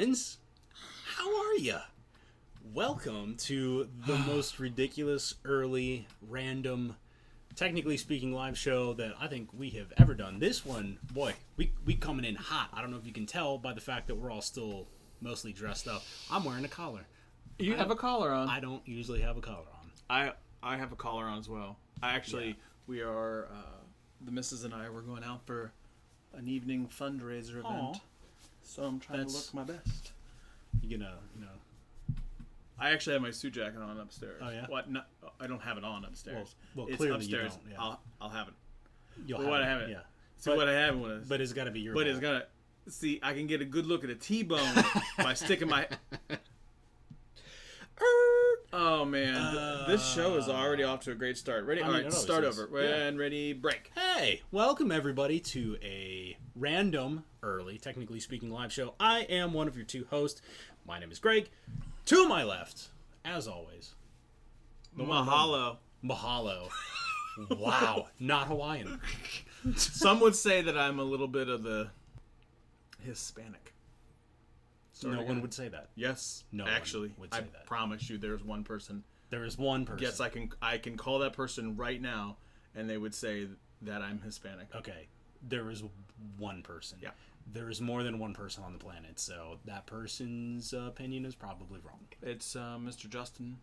friends. How are you? Welcome to the most ridiculous, early, random, technically speaking live show that I think we have ever done. This one, boy, we coming in hot. I don't know if you can tell by the fact that we're all still mostly dressed up. I'm wearing a collar. You have a collar on. I don't usually have a collar on. I have a collar on as well. We are, the missus and I were going out for an evening fundraiser event. Aw. So I'm trying to look my best. You know. I actually have my suit jacket on upstairs. Oh, yeah? What? No, I don't have it on upstairs. Well, it's clearly upstairs. you don't. Yeah. I'll have it. You'll but have what it. I have it. Yeah. See, what I have was. But it's got to be your. But ball. it's got to. See, I can get a good look at a T-bone by sticking my. Oh man, this show is already off to a great start. Ready? All right, start over. And ready, break. Hey, welcome everybody to a random, early, technically speaking, live show. I am one of your two hosts. My name is Greg. To my left, as always, Mahalo. Mahalo. Wow, not Hawaiian. Some would say that I'm a little bit of the Hispanic. No one would say that. Yes, no actually, one would say that. I promise you, there's one person. There is one person. Yes, I can call that person right now, and they would say that I'm Hispanic. Okay, there is one person. Yeah. There is more than one person on the planet, so that person's opinion is probably wrong. It's Mr. Justin.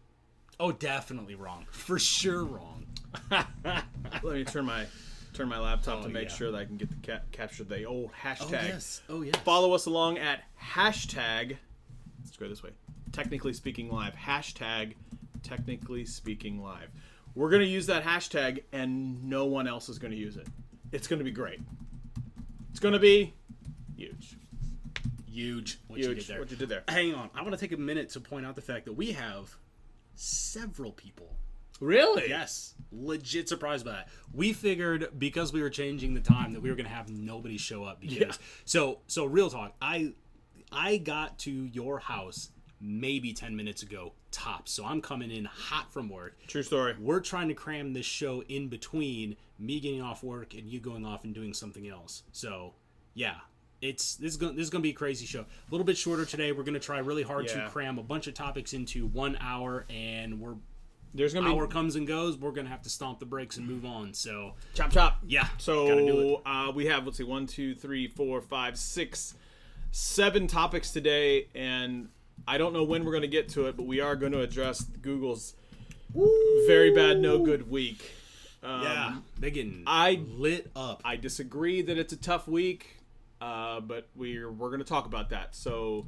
Oh, definitely wrong. For sure wrong. Let me turn my laptop to make sure that I can get the capture the old hashtag. Oh yes. Follow us along at hashtag. Let's go this way. Technically Speaking Live. Hashtag Technically Speaking Live. We're gonna use that hashtag, and no one else is gonna use it. It's gonna be great. It's gonna be huge. Huge. What you did there. Hang on. I want to take a minute to point out the fact that we have several people. Really? Yes. Legit surprised by that. We figured because we were changing the time that we were going to have nobody show up because so real talk. I got to your house maybe 10 minutes ago tops. So I'm coming in hot from work. True story. We're trying to cram this show in between me getting off work and you going off and doing something else. So, yeah. This is going to be a crazy show. A little bit shorter today. We're going to try really hard to cram a bunch of topics into 1 hour, and there's gonna hour comes and goes. We're going to have to stomp the brakes and move on. So chop. Yeah. So we have 1, 2, 3, 4, 5, 6, 7 topics today, and I don't know when we're going to get to it, but we are going to address Google's very bad, no good week. They're getting lit up. I disagree that it's a tough week. But we're going to talk about that. So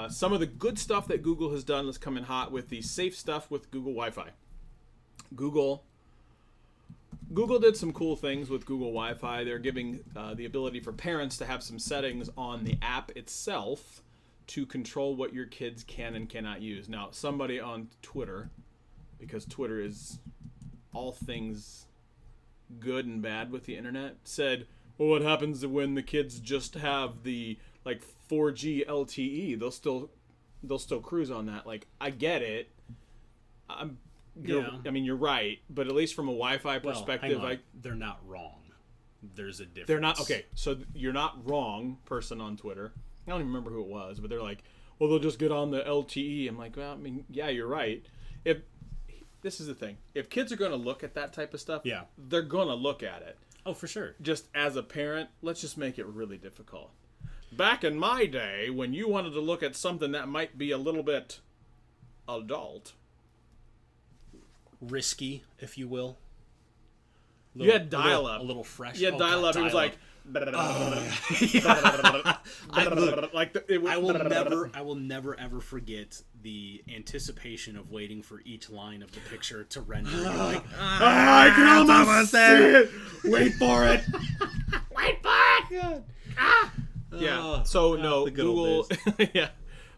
some of the good stuff that Google has done, let's come in hot with the safe stuff with Google Wi-Fi. Google did some cool things with Google Wi-Fi. They're giving the ability for parents to have some settings on the app itself to control what your kids can and cannot use. Now, somebody on Twitter, because Twitter is all things good and bad with the internet, said, well, what happens when the kids just have the 4G LTE? They'll still cruise on that. I get it. I mean, you're right, but at least from a Wi-Fi perspective, they're not wrong. There's a difference. They're not okay. So you're not wrong, person on Twitter. I don't even remember who it was, but they're like, well, they'll just get on the LTE. I'm like, well, I mean, yeah, you're right. This is the thing, if kids are going to look at that type of stuff, they're going to look at it. Oh, for sure. Just as a parent, let's just make it really difficult. Back in my day, when you wanted to look at something that might be a little bit adult, risky, if you will. You had dial-up. A little fresh. You had dial-up. It was like... I will never ever forget the anticipation of waiting for each line of the picture to render. You're like, I can almost see it. Wait for it. Wait for it. Yeah. So no, Google. Yeah.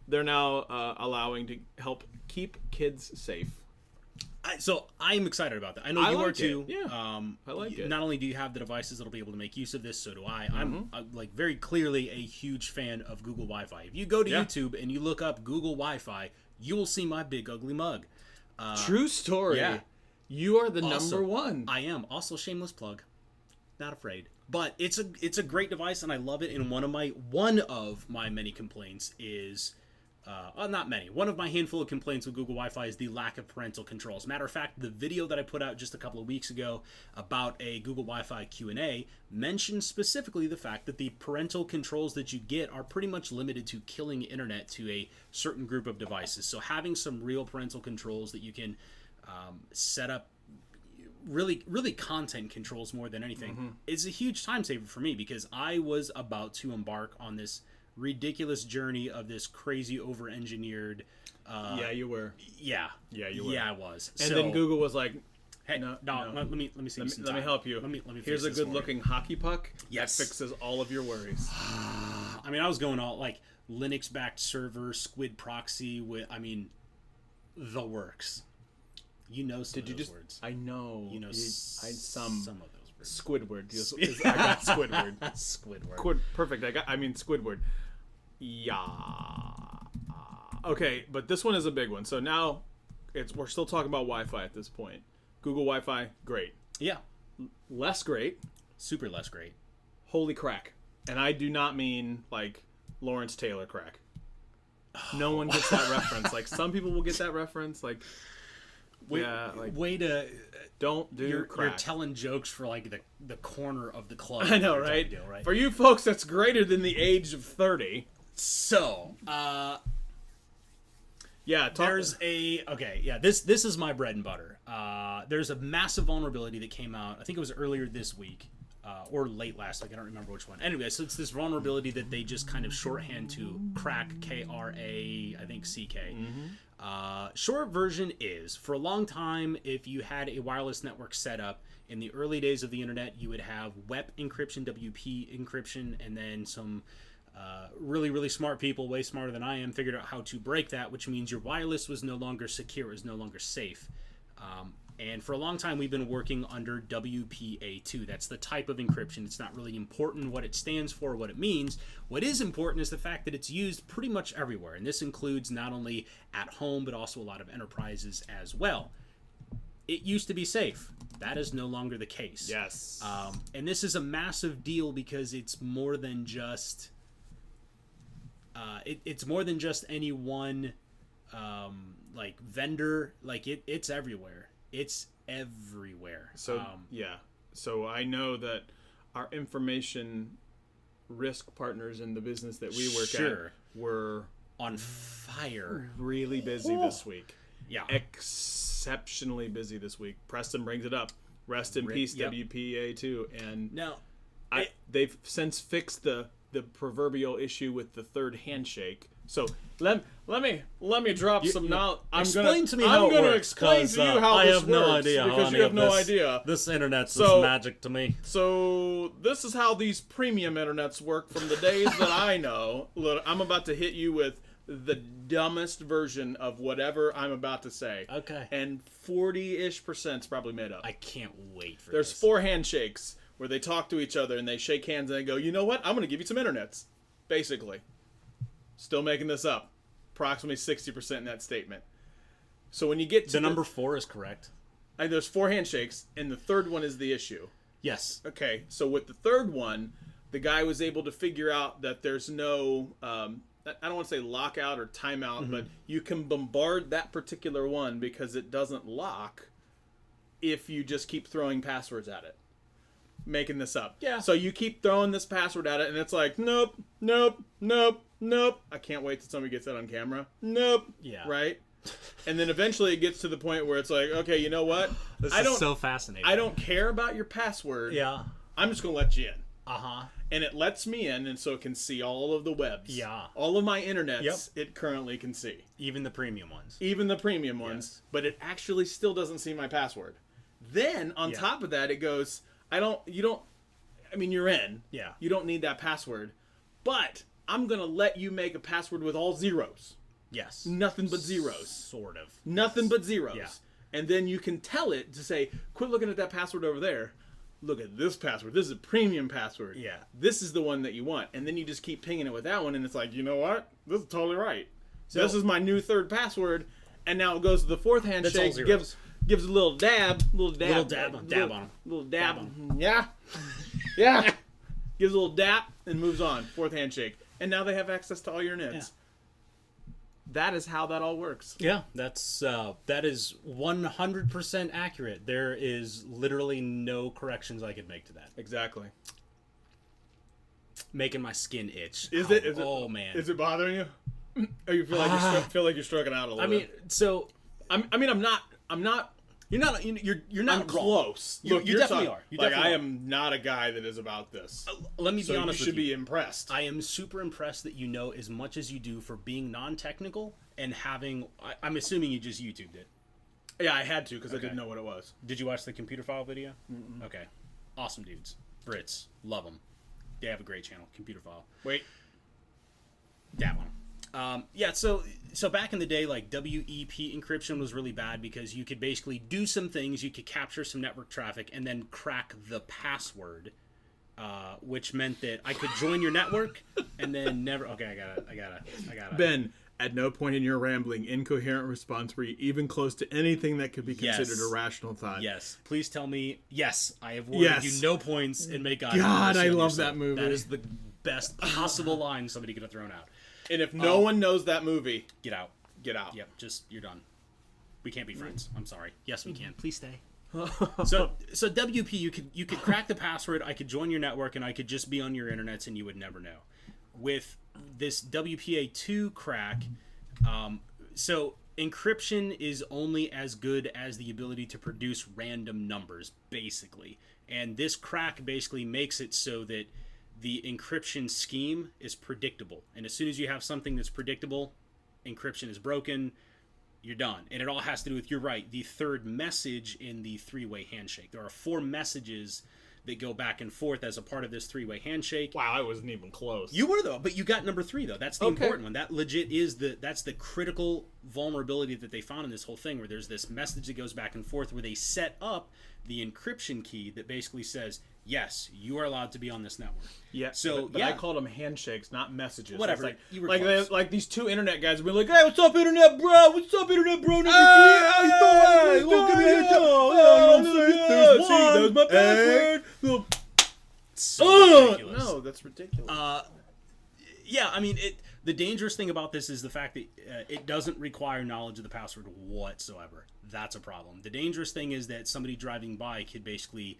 They're now allowing to help keep kids safe. So I'm excited about that. I know you are too. Yeah. I like it. Not only do you have the devices that'll be able to make use of this, so do I. I'm very clearly a huge fan of Google Wi-Fi. If you go to YouTube and you look up Google Wi-Fi, you will see my big ugly mug. True story. Yeah. You are the number one. I am. Also, shameless plug. not afraid. But it's a great device, and I love it. And one of my many complaints is, not many. One of my handful of complaints with Google Wi-Fi is the lack of parental controls. Matter of fact, the video that I put out just a couple of weeks ago about a Google Wi-Fi Q&A mentioned specifically the fact that the parental controls that you get are pretty much limited to killing internet to a certain group of devices. So having some real parental controls that you can set up, really content controls more than anything, is a huge time saver for me, because I was about to embark on this ridiculous journey of this crazy over-engineered yeah, you were. Yeah, you were. Yeah, I was. And then Google was like, hey, no. Let me see. Let me help you. Let me Here's a good-looking hockey puck. Yes, that fixes all of your worries. I mean, I was going all like Linux-backed server, Squid proxy with, the works. You know some of those words. I know. You know some of those words. Squidward. I got Squidward. Squidward. Perfect. Squidward. Yeah. Okay, but this one is a big one. So now we're still talking about Wi-Fi at this point. Google Wi-Fi, great. Yeah. Less great. Super less great. Holy crack. And I do not mean like Lawrence Taylor crack. No one gets that reference. Like, some people will get that reference. Like, way to don't do crack. You're telling jokes for like the corner of the club. I know, right? For you folks that's greater than the age of 30. So, this is my bread and butter. There's a massive vulnerability that came out, I think it was earlier this week, or late last week, I don't remember which one. Anyway, so it's this vulnerability that they just kind of shorthand to KRACK, K-R-A, I think C-K. Short version is, for a long time, if you had a wireless network set up, in the early days of the internet, you would have WEP encryption, WP encryption, and then some really smart people, way smarter than I am, figured out how to break that, which means your wireless was no longer secure, it was no longer safe. And for a long time, we've been working under WPA2. That's the type of encryption. It's not really important what it stands for, what it means. What is important is the fact that it's used pretty much everywhere. And this includes not only at home, but also a lot of enterprises as well. It used to be safe. That is no longer the case. Yes. And this is a massive deal because it's more than just... it's more than just any one vendor. Like, it's everywhere. It's everywhere. So so I know that our information risk partners in the business that we work at were on fire, really busy this week. Yeah, exceptionally busy this week. Preston brings it up. Rest in peace, WPA2. And now they've since fixed the proverbial issue with the third handshake. So let me drop some knowledge. Explain to me how it works. I'm going to explain to you how this works. I have no idea because you have no idea. This internet's just magic to me. So this is how these premium internets work from the days that I know. Look, I'm about to hit you with the dumbest version of whatever I'm about to say. Okay. And 40-ish% is probably made up. I can't wait for There's 4 handshakes where they talk to each other and they shake hands and they go, you know what? I'm going to give you some internets. Basically. Still making this up. Approximately 60% in that statement. So when you get to the number 4 is correct. There's 4 handshakes, and the third one is the issue. Yes. Okay, so with the third one, the guy was able to figure out that there's no, I don't want to say lockout or timeout, but you can bombard that particular one because it doesn't lock if you just keep throwing passwords at it. Making this up. Yeah. So you keep throwing this password at it, and it's like, nope. I can't wait till somebody gets that on camera. Nope. Yeah. Right? And then eventually it gets to the point where it's like, okay, you know what? This is so fascinating. I don't care about your password. Yeah. I'm just going to let you in. Uh-huh. And it lets me in, and so it can see all of the webs. Yeah. All of my internets, it currently can see. Even the premium ones. Yes. But it actually still doesn't see my password. Then, on top of that, it goes... you're in. Yeah. You don't need that password. But I'm going to let you make a password with all zeros. Yes. Nothing but zeros. Sort of. Nothing but zeros. Yeah. And then you can tell it to say, quit looking at that password over there. Look at this password. This is a premium password. Yeah. This is the one that you want. And then you just keep pinging it with that one. And it's like, you know what? This is totally right. So this is my new third password. And now it goes to the fourth handshake. Gives a little dab. Little dab on him. Yeah. Yeah. Gives a little dap and moves on. Fourth handshake. And now they have access to all your nits. Yeah. That is how that all works. Yeah, that is 100% accurate. There is literally no corrections I could make to that. Exactly. Making my skin itch. Is Oh man. Is it bothering you? Or you feel like you're stroking out a little bit? So I'm not. you're not I'm wrong. close. You definitely are. I am not a guy that is about this. Let me be honest you with should be impressed. I am super impressed that you know as much as you do for being non-technical and having. I'm assuming you just YouTubed it. Yeah, I had to because I didn't know what it was. Did you watch the computer file video? Mm-mm. Okay, awesome dudes, Brits, love them. They have a great channel, computer file. Wait, that one. Yeah, so back in the day, like WEP encryption was really bad because you could basically do some things. You could capture some network traffic and then crack the password, which meant that I could join your network and then never. Okay, I gotta. Ben, at no point in your rambling, incoherent response were you even close to anything that could be considered a rational thought. Yes. Please tell me. Yes, I have awarded you no points and make God, I love that movie. That is the best possible line somebody could have thrown out. And if no one knows that movie, get out. Get out. Yep, you're done. We can't be friends. I'm sorry. Yes, we can. Please stay. So WP, you could crack the password. I could join your network, and I could just be on your internets, and you would never know. With this WPA2 crack, so encryption is only as good as the ability to produce random numbers, basically. And this crack basically makes it so that the encryption scheme is predictable. And as soon as you have something that's predictable, encryption is broken, you're done. And it all has to do with, you're right, the third message in the three-way handshake. There are 4 messages that go back and forth as a part of this three-way handshake. Wow, I wasn't even close. You were, though, but you got number 3, though. That's the important one. That legit is that's the critical vulnerability that they found in this whole thing, where there's this message that goes back and forth where they set up the encryption key that basically says, yes, you are allowed to be on this network. Yeah. So, but I called them handshakes, not messages. Whatever. Like, you were like these 2 internet guys would be like, "Hey, what's up, internet bro? What's up, internet bro? Number 3? How you doing? Give me a there's one. See, that was my password." So ridiculous. No, that's ridiculous. Yeah, I mean, the dangerous thing about this is the fact that it doesn't require knowledge of the password whatsoever. That's a problem. The dangerous thing is that somebody driving by could basically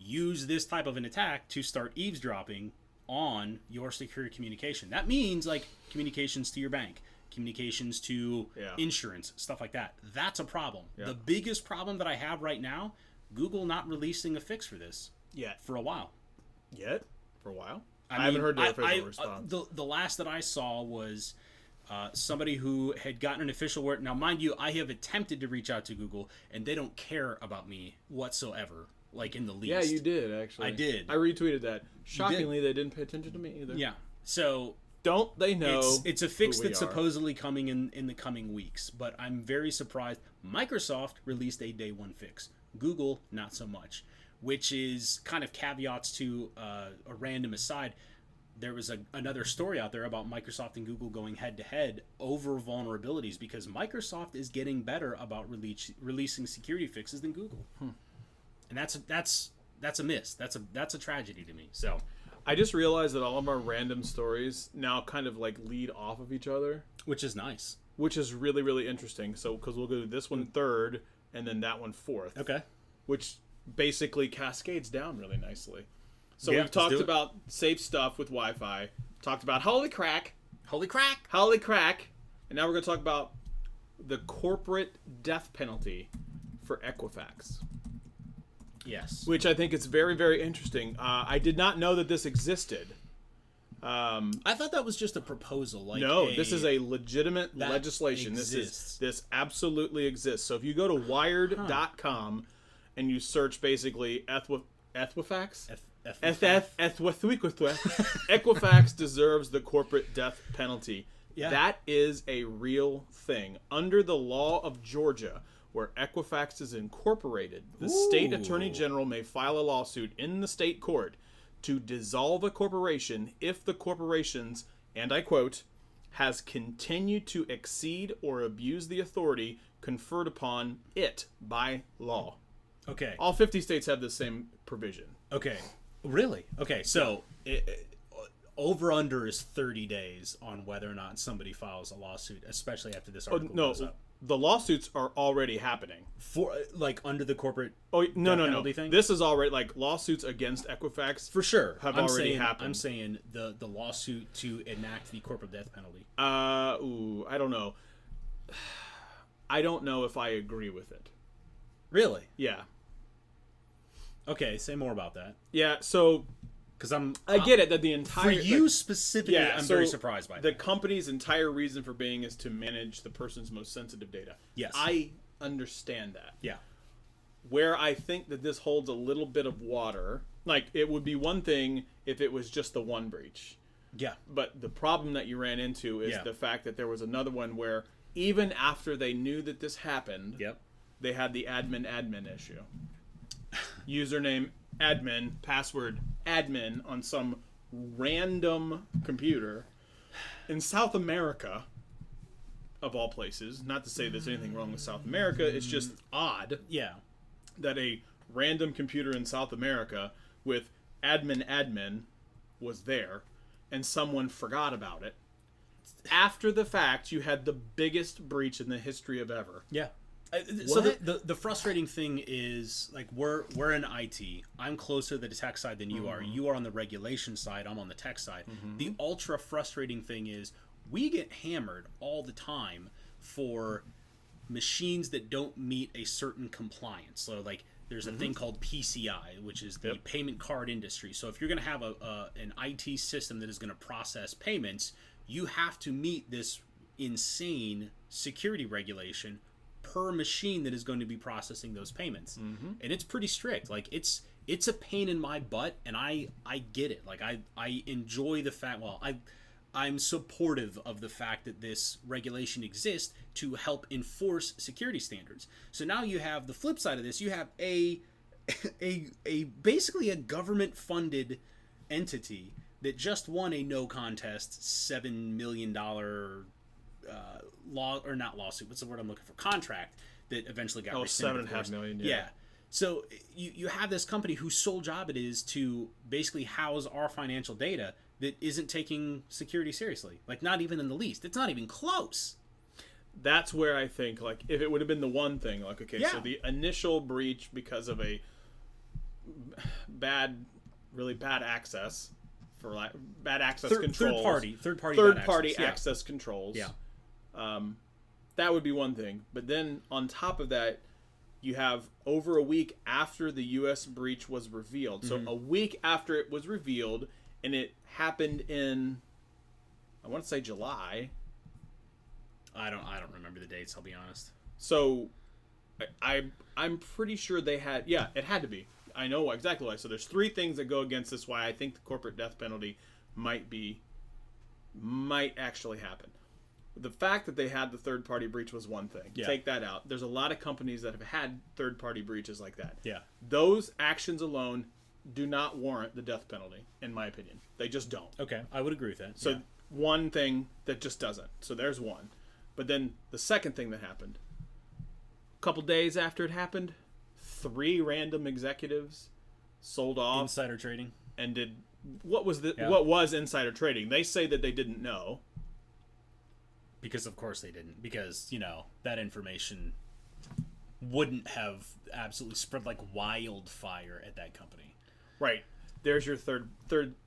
use this type of an attack to start eavesdropping on your secure communication. That means like communications to your bank, communications to insurance, stuff like that. That's a problem. Yeah. The biggest problem that I have right now, Google not releasing a fix for this yet for a while. For a while? I haven't heard the official response. The last that I saw was somebody who had gotten an official word. Now, mind you, I have attempted to reach out to Google, and they don't care about me whatsoever. Like in the least. Yeah, you did actually. I did. I retweeted that. Shockingly, they didn't pay attention to me either. Yeah. So don't they know? It's a fix that's supposedly coming in the coming weeks, but I'm very surprised. Microsoft released a day 1 fix. Google not so much, which is kind of caveats to a random aside. There was another story out there about Microsoft and Google going head to head over vulnerabilities because Microsoft is getting better about releasing security fixes than Google. And that's a miss. That's a tragedy to me. So I just realized that all of our random stories now kind of like lead off of each other, which is nice. Which is really, really interesting. So because we'll go this one 3rd and then that one 4th. Okay. Which basically cascades down really nicely. So we've talked about safe stuff with Wi-Fi. Talked about holy crack, and now we're going to talk about the corporate death penalty for Equifax. Yes. Which I think is very, very interesting. I did not know that this existed. I thought that was just a proposal. This is a legitimate legislation. Exists. This absolutely exists. So if you go to wired.com and you search basically Equifax, Equifax deserves the corporate death penalty. Yeah. That is a real thing. Under the law of Georgia, where Equifax is incorporated, the state attorney general may file a lawsuit in the state court to dissolve a corporation if the corporation's, and I quote, has continued to exceed or abuse the authority conferred upon it by law. Okay. All 50 states have the same provision. Okay. Really? Okay, so over under is 30 days on whether or not somebody files a lawsuit, especially after this article goes up. The lawsuits are already happening. For like under the corporate no penalty thing? This is already like lawsuits against Equifax for sure have already happened. I'm saying the lawsuit to enact the corporate death penalty. I don't know. I don't know if I agree with it. Really? Yeah. Okay, say more about that. Yeah, so because I get it that the entire for you specifically, I'm very surprised by that. The company's entire reason for being is to manage the person's most sensitive data. Yes, I understand that. Yeah, where I think that this holds a little bit of water, like it would be one thing if it was just the one breach. Yeah, but the problem that you ran into is the fact that there was another one where even after they knew that this happened, they had the admin issue. Username admin, password admin on some random computer in South America, of all places. Not to say there's anything wrong with South America, it's just odd that a random computer in South America with admin was there and someone forgot about it. After the fact, you had the biggest breach in the history of ever. Yeah. So the frustrating thing is, like, we're in IT. I'm closer to the tech side than you are. You are on the regulation side. I'm on the tech side. The ultra frustrating thing is we get hammered all the time for machines that don't meet a certain compliance. So, like, there's a thing called PCI, which is the payment card industry. So if you're going to have an IT system that is going to process payments, you have to meet this insane security regulation per machine that is going to be processing those payments. And it's pretty strict. Like, it's a pain in my butt, and I get it. Like, I enjoy the fact, I'm supportive of the fact that this regulation exists to help enforce security standards. So now you have the flip side of this. You have a basically a government funded entity that just won a no contest $7 million what's the word I'm looking for? Contract that eventually got rescinded. $7.5 million. Yeah. So you have this company whose sole job it is to basically house our financial data that isn't taking security seriously. Like, not even in the least. It's not even close. That's where I think, like, if it would have been the one thing, like, okay, so the initial breach because of a really bad access bad access controls, third party access controls. That would be one thing. But then on top of that, you have over a week after the U.S. breach was revealed. So a week after it was revealed, and it happened in, I want to say July. I don't remember the dates, I'll be honest. So I'm pretty sure they had, it had to be. I know exactly why. So there's three things that go against this why I think the corporate death penalty might actually happen. The fact that they had the third-party breach was one thing. Take that out. There's a lot of companies that have had third-party breaches like that. Those actions alone do not warrant the death penalty, in my opinion. They just don't. Okay, I would agree with that. So one thing that just doesn't. So there's one. But then the second thing that happened, a couple days after it happened, 3 random executives sold off. Insider trading. And did what was insider trading? They say that they didn't know. Because of course they didn't. Because, that information wouldn't have absolutely spread like wildfire at that company. Right. There's your third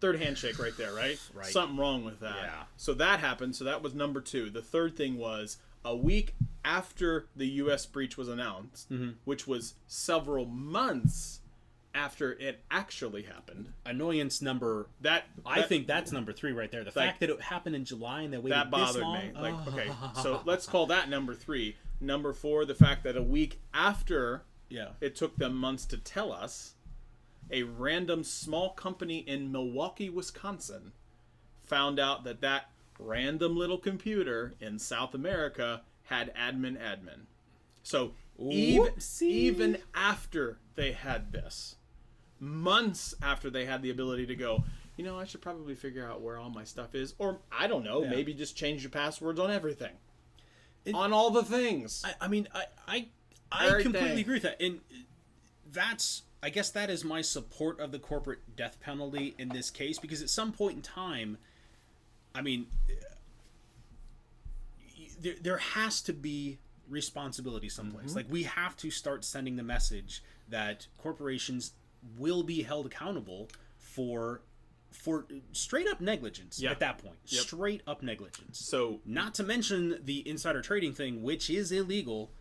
handshake right there, right? Right. Something wrong with that. Yeah. So that happened. So that was number 2. The third thing was a week after the U.S. breach was announced, which was several months after it actually happened. Annoyance number I think that's number 3 right there. The fact that it happened in July and that waited that bothered this long, me. Like, okay, so let's call that number 3. Number 4, the fact that a week after it took them months to tell us, a random small company in Milwaukee, Wisconsin, found out that random little computer in South America had admin. So even after they had this, months after they had the ability to go, I should probably figure out where all my stuff is, or I don't know, maybe just change your passwords on everything, on all the things. I completely agree with that, and that's I guess that is my support of the corporate death penalty in this case, because at some point in time, I mean, there has to be responsibility someplace. Like, we have to start sending the message that corporations will be held accountable for straight up negligence at that point. Straight up negligence. So, not to mention the insider trading thing, which is illegal.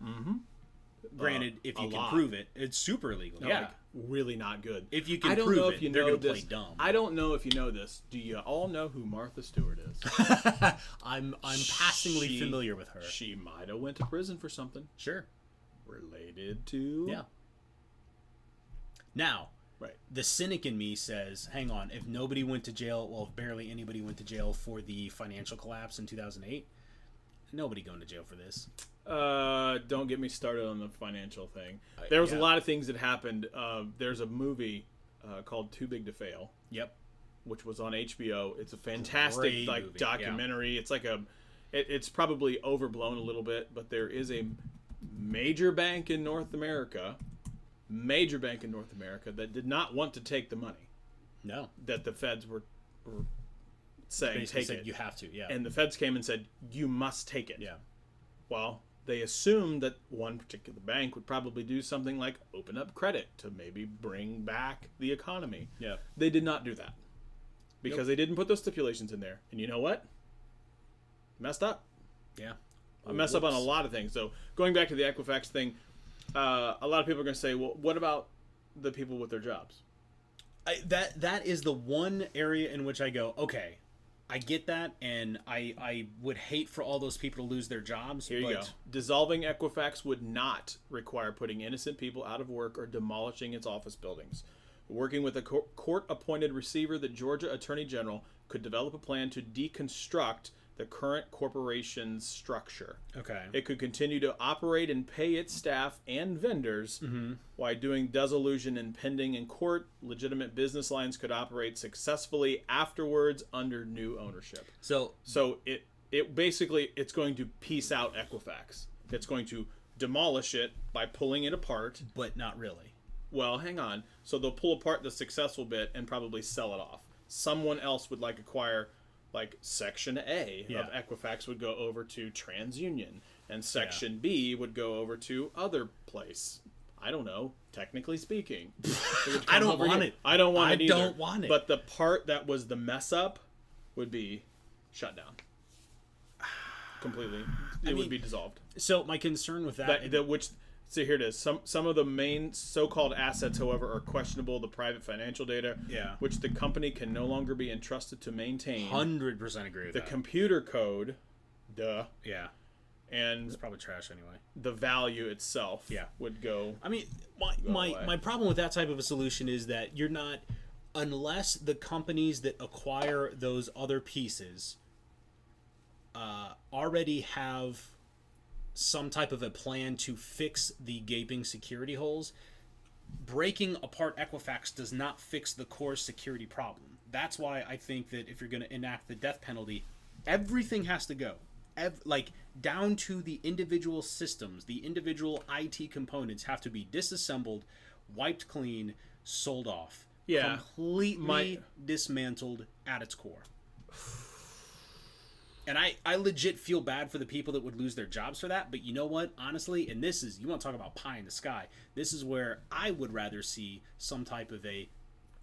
Granted, if you can prove it, it's super illegal. No, like, really not good. If you can prove it, they're going to play dumb. I don't know if you know this. Do you all know who Martha Stewart is? I'm passingly familiar with her. She might have went to prison for something. Sure. Related to... Yeah. Now, right. The cynic in me says, hang on, if nobody went to jail, well, if barely anybody went to jail for the financial collapse in 2008, nobody going to jail for this. Don't get me started on the financial thing. There was a lot of things that happened. There's a movie called Too Big to Fail. Yep. Which was on HBO. It's a fantastic documentary. It's like it's probably overblown a little bit, but there is a major bank in North America that did not want to take the money. No. That the feds were saying take it. You have to, yeah. And the feds came and said, you must take it. Yeah. Well, they assumed that one particular bank would probably do something like open up credit to maybe bring back the economy. Yeah. They did not do that because they didn't put those stipulations in there. And you know what? Messed up. Yeah. I messed up on a lot of things. So going back to the Equifax thing, a lot of people are going to say, well, what about the people with their jobs? That is the one area in which I go, okay, I get that, and I would hate for all those people to lose their jobs. Here you go. Dissolving Equifax would not require putting innocent people out of work or demolishing its office buildings. Working with a court-appointed receiver, the Georgia Attorney General could develop a plan to deconstruct the current corporation's structure. Okay. It could continue to operate and pay its staff and vendors while doing dissolution and pending in court. Legitimate business lines could operate successfully afterwards under new ownership. So it basically, it's going to piece out Equifax. It's going to demolish it by pulling it apart. But not really. Well, hang on. So they'll pull apart the successful bit and probably sell it off. Someone else would acquire... Like Section A of Equifax would go over to TransUnion, and Section B would go over to other place. I don't know, technically speaking. I don't want it. I don't want it either. I don't want it. But the part that was the mess up would be shut down. Completely. It would be dissolved. So my concern with So here it is. Some of the main so-called assets, however, are questionable. The private financial data, which the company can no longer be entrusted to maintain. 100% agree with that. The computer code, Yeah. And it's probably trash anyway. The value itself would go. I mean, my problem with that type of a solution is that you're not, unless the companies that acquire those other pieces already have some type of a plan to fix the gaping security holes, breaking apart Equifax does not fix the core security problem. That's why I think that if you're going to enact the death penalty, everything has to go. Down to the individual systems, the individual IT components have to be disassembled, wiped clean, sold off. Yeah. Completely dismantled at its core. And I legit feel bad for the people that would lose their jobs for that. But you know what? Honestly, and this is, you want to talk about pie in the sky, this is where I would rather see some type of a,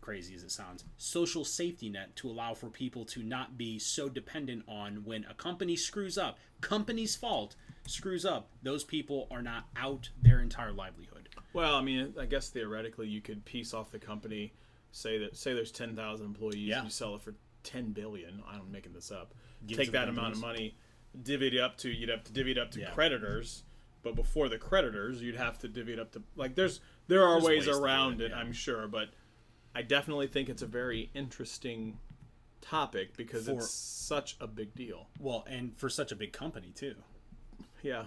crazy as it sounds, social safety net to allow for people to not be so dependent on when a company screws up, company's fault, screws up, those people are not out their entire livelihood. Well, I mean, I guess theoretically you could piece off the company, say there's 10,000 employees, and you sell it for $10 billion. I'm making this up. Take that amount of money, you'd have to divvy it up to creditors, but before the creditors, you'd have to divvy it up to, there are ways around it, I'm sure, but I definitely think it's a very interesting topic because it's such a big deal. Well, and for such a big company too. Yeah.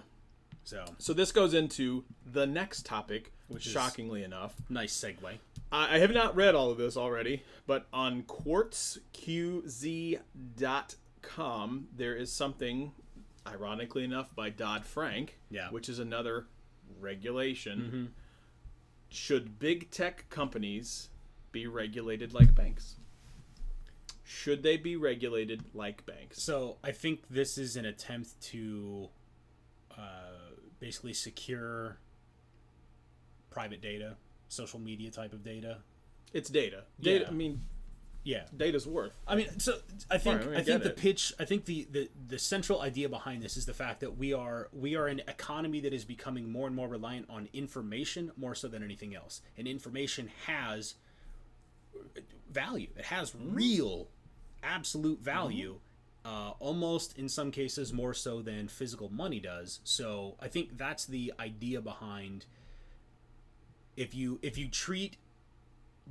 So this goes into the next topic, which shockingly enough. Nice segue. I have not read all of this already, but on quartzqz.com, there is something, ironically enough, by Dodd-Frank, which is another regulation. should big tech companies be regulated like banks? Should they be regulated like banks? So I think this is an attempt to basically secure private data, social media type of data. It's data. Data. Yeah. I mean, Yeah. data's worth. I mean, so I think Right, I mean, I think get the it. pitch, I think the central idea behind this is the fact that we are an economy that is becoming more and more reliant on information more so than anything else. And information has value. It has real, absolute value. Almost in some cases more so than physical money does. So I think that's the idea behind. If you treat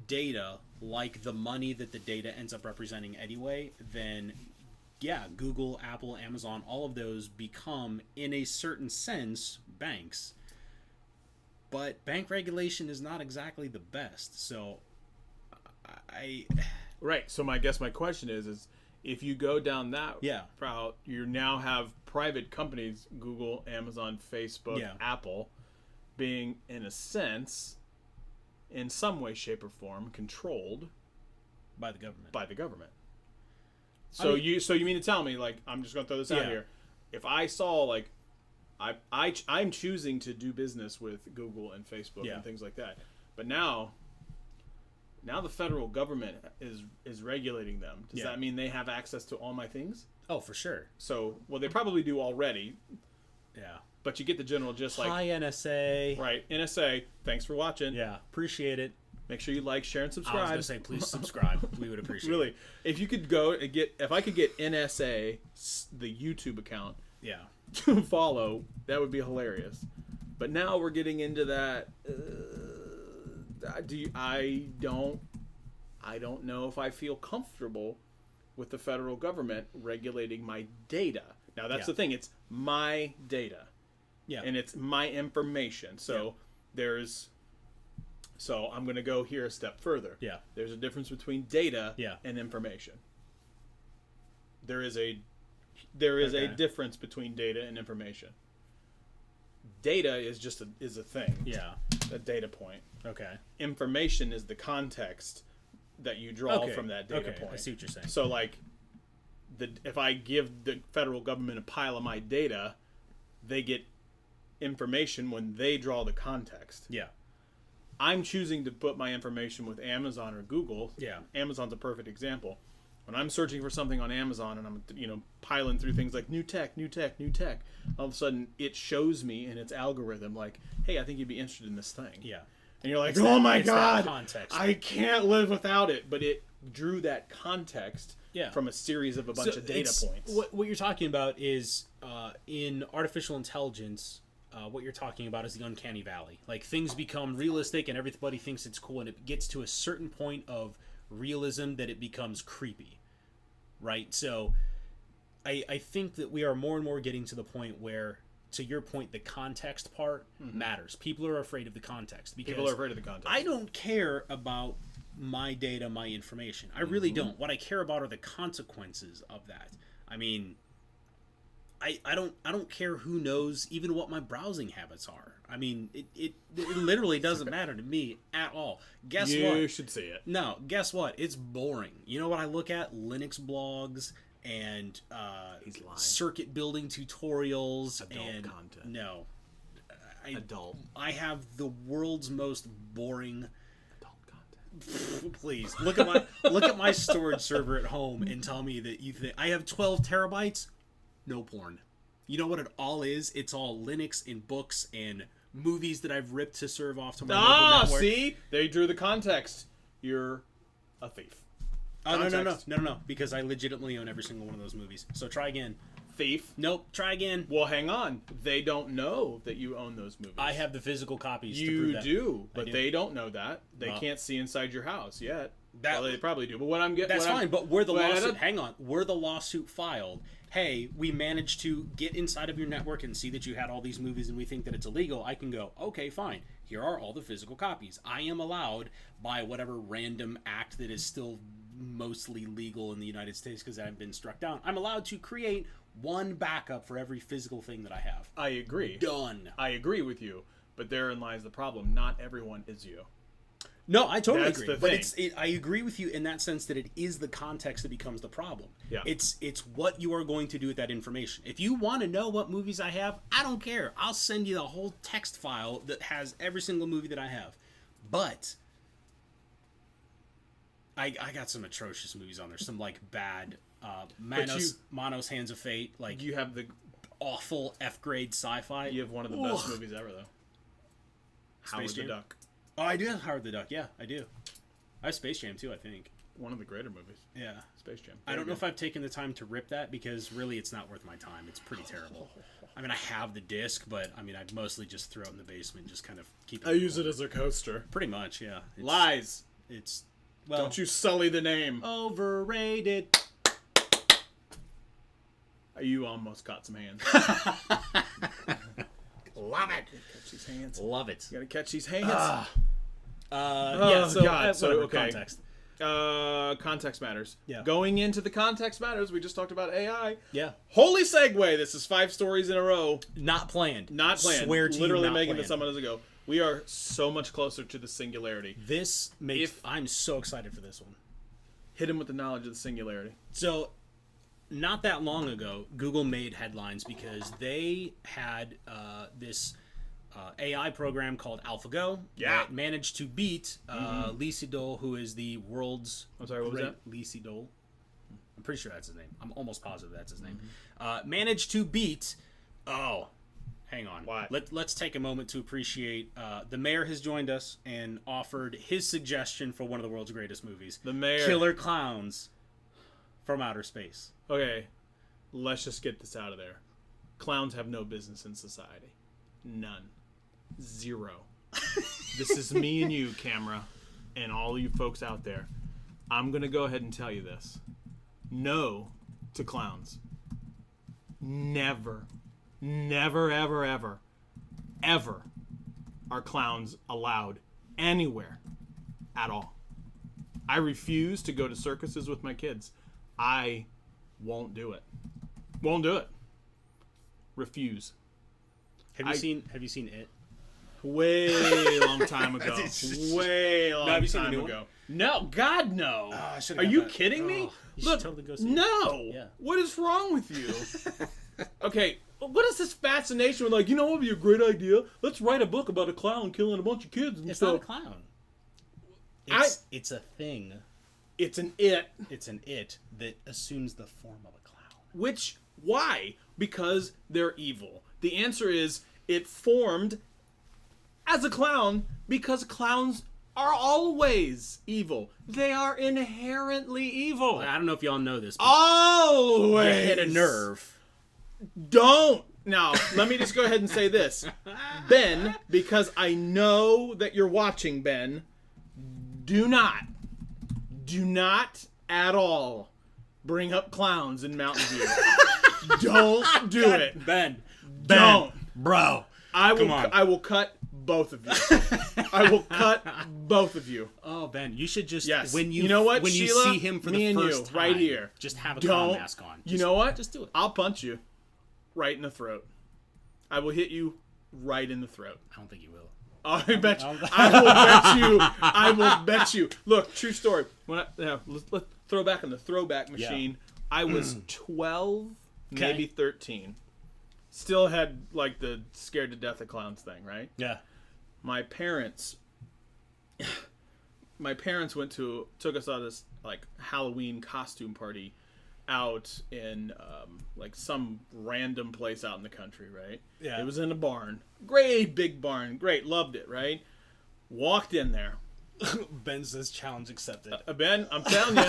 data like the money that the data ends up representing anyway, then yeah, Google, Apple, Amazon, all of those become, in a certain sense, banks. But bank regulation is not exactly the best. So I Right. So my question is if you go down that Yeah. route, you now have private companies, Google, Amazon, Facebook, Yeah. Apple, being in a sense, in some way, shape, or form, controlled by the government. by the government. So you mean to tell me, like, I'm just gonna throw this out Yeah. here, if I saw, like, I'm choosing to do business with Google and Facebook Yeah. and things like that, but now the federal government is regulating them. Does Yeah. that mean they have access to all my things? Oh, for sure. So, well, they probably do already, Yeah. but you get the general gist, like, Hi, NSA. right, NSA, thanks for watching. Yeah, appreciate it. Make sure you like, share, and I subscribe. was gonna say, please subscribe. We would appreciate it. Really, if you could go and if I could get NSA, the YouTube account, Yeah. to follow, that would be hilarious. But now we're getting into that. I don't know if I feel comfortable with the federal government regulating my data. Now that's Yeah. the thing; it's my data, Yeah. and it's my information. So So I'm going to go here a step further. Yeah. There's a difference between data Yeah. and information. There is a Okay. difference between data and information. Data is just a thing. Yeah. A data point. Okay. Information is the context that you draw Okay. from that data Okay. point. I see what you're saying. So, like, if I give the federal government a pile of my data, they get information when they draw the context. Yeah. I'm choosing to put my information with Amazon or Google. Yeah. Amazon's a perfect example. When I'm searching for something on Amazon and I'm piling through things like new tech, all of a sudden it shows me in its algorithm like, hey, I think you'd be interested in this thing. Yeah. And you're like, It's oh that- my it's that god, context. I can't live without it. But it drew that context Yeah. from a series of a bunch of data it's- points. What you're talking about is in artificial intelligence. What you're talking about is the uncanny valley. Like, things become realistic and everybody thinks it's cool, and it gets to a certain point of realism that it becomes creepy, right? So I think that we are more and more getting to the point where, to your point, the context part matters. People are afraid of the context because People are afraid of the context. I don't care about my data, my information. I really don't. What I care about are the consequences of that. I mean, I don't care who knows even what my browsing habits are. I mean, it literally doesn't matter to me at all. Guess what? You should see it. No, guess what? It's boring. You know what I look at? Linux blogs and He's lying. circuit building tutorials Adult and content. No. Adult I have the world's most boring. content. Please look at my storage server at home and tell me that you think I have 12 terabytes. No porn. You know what it all is? It's all Linux and books and movies that I've ripped to serve off to my local network. See? They drew the context. You're a thief. Oh, no, Context. because I legitimately own every single one of those movies. So try again. Thief. Nope, try again. Well, hang on. They don't know that you own those movies. I have the physical copies to You prove that. do, but do. they don't know that. They Well, can't see inside your house yet. that- Well, they probably do. But what I'm getting... That's fine, but were the what I- lawsuit... Hang on. Were the lawsuit filed? Hey, we managed to get inside of your network and see that you had all these movies and we think that it's illegal. I can go, okay, fine. Here are all the physical copies. I am allowed, by whatever random act that is still mostly legal in the United States because I've been struck down, I'm allowed to create one backup for every physical thing that I have. I agree. Done. I agree with you. But therein lies the problem. Not everyone is you. No, I totally That's agree. the But thing. I agree with you in that sense that it is the context that becomes the problem. Yeah. It's what you are going to do with that information. If you want to know what movies I have, I don't care. I'll send you the whole text file that has every single movie that I have. But I got some atrocious movies on there. Some like bad Manos Hands of Fate, like You have the awful F-grade sci-fi. you have one of the best movies ever though. Howard the Jam? Duck. Oh, I do have Howard the Duck. Yeah, I do. I have Space Jam too, I think. One of the greater movies. Yeah. Space Jam. I don't know if I've taken the time to rip that because really it's not worth my time. It's pretty terrible. I mean, I have the disc, but I mean, I'd mostly just throw it in the basement, just kind of keep it. I use it as a coaster. Pretty much, yeah. Lies. It's well, Don't you sully the name. overrated. You almost got some hands. Love it. Catch these hands. Love it. You gotta catch these hands. Yeah. So, God. So whatever, okay. Context. Context matters. Yeah. Going into the context matters, we just talked about AI. Yeah. Holy segue. This is 5 stories in a row. Not planned. Not planned. Swear to Literally you, not making planned. this up minutes ago. We are so much closer to the singularity. This makes. I'm so excited for this one. Hit him with the knowledge of the singularity. So, not that long ago, Google made headlines because they had this AI program called AlphaGo that managed to beat Lee Sedol, who is the world's... I'm sorry, what was that? Lee Sedol. I'm pretty sure that's his name. I'm almost positive that's his name. Managed to beat... Oh, hang on. What? Let's take a moment to appreciate... the mayor has joined us and offered his suggestion for one of the world's greatest movies. The mayor. Killer Clowns from Outer Space. Okay, let's just get this out of there. Clowns have no business in society. None. Zero. This is me and you, camera, and all you folks out there. I'm going to go ahead and tell you this. No to clowns. Never, ever are clowns allowed anywhere at all. I refuse to go to circuses with my kids. I won't do it. Won't do it. Refuse. Have you seen it? Way long time ago. Way long have you seen the time new ago. one? No, God no. I should've Are got you that. kidding me? You should Look, totally go see it. no. Yeah. What is wrong with you? Okay, what is this fascination with, like, you know what would be a great idea? Let's write a book about a clown killing a bunch of kids and It's stuff. not a clown. It's a thing. It's an it. It's an it that assumes the form of a clown. Why? Because they're evil. The answer is it formed as a clown because clowns are always evil. They are inherently evil. I don't know if y'all know this, but Always. you hit a nerve. Don't. Now, let me just go ahead and say this. Ben, because I know that you're watching, Ben, do not at all bring up clowns in Mountain View. Don't do it. Ben. Don't. Bro. I Come on. will cut both of you. I will cut both of you. Oh, Ben, you should just Yes. when you You know what, when you Sheila? see him for Me the and you, first time, right here. just have a clown mask on. You know what? Just do it. I'll punch you right in the throat. I will hit you right in the throat. I don't think you will. Oh, I bet you. I will bet you. I will bet you. Look, true story. When let's throw back on the throwback machine. I was 12, maybe 13. Still had like the scared to death of clowns thing, right? Yeah. My parents took us on this like Halloween costume party out in like some random place out in the country, right? Yeah. It was in a barn. Great big barn. Great. Loved it, right? Walked in there. Ben says challenge accepted. Ben, I'm telling you,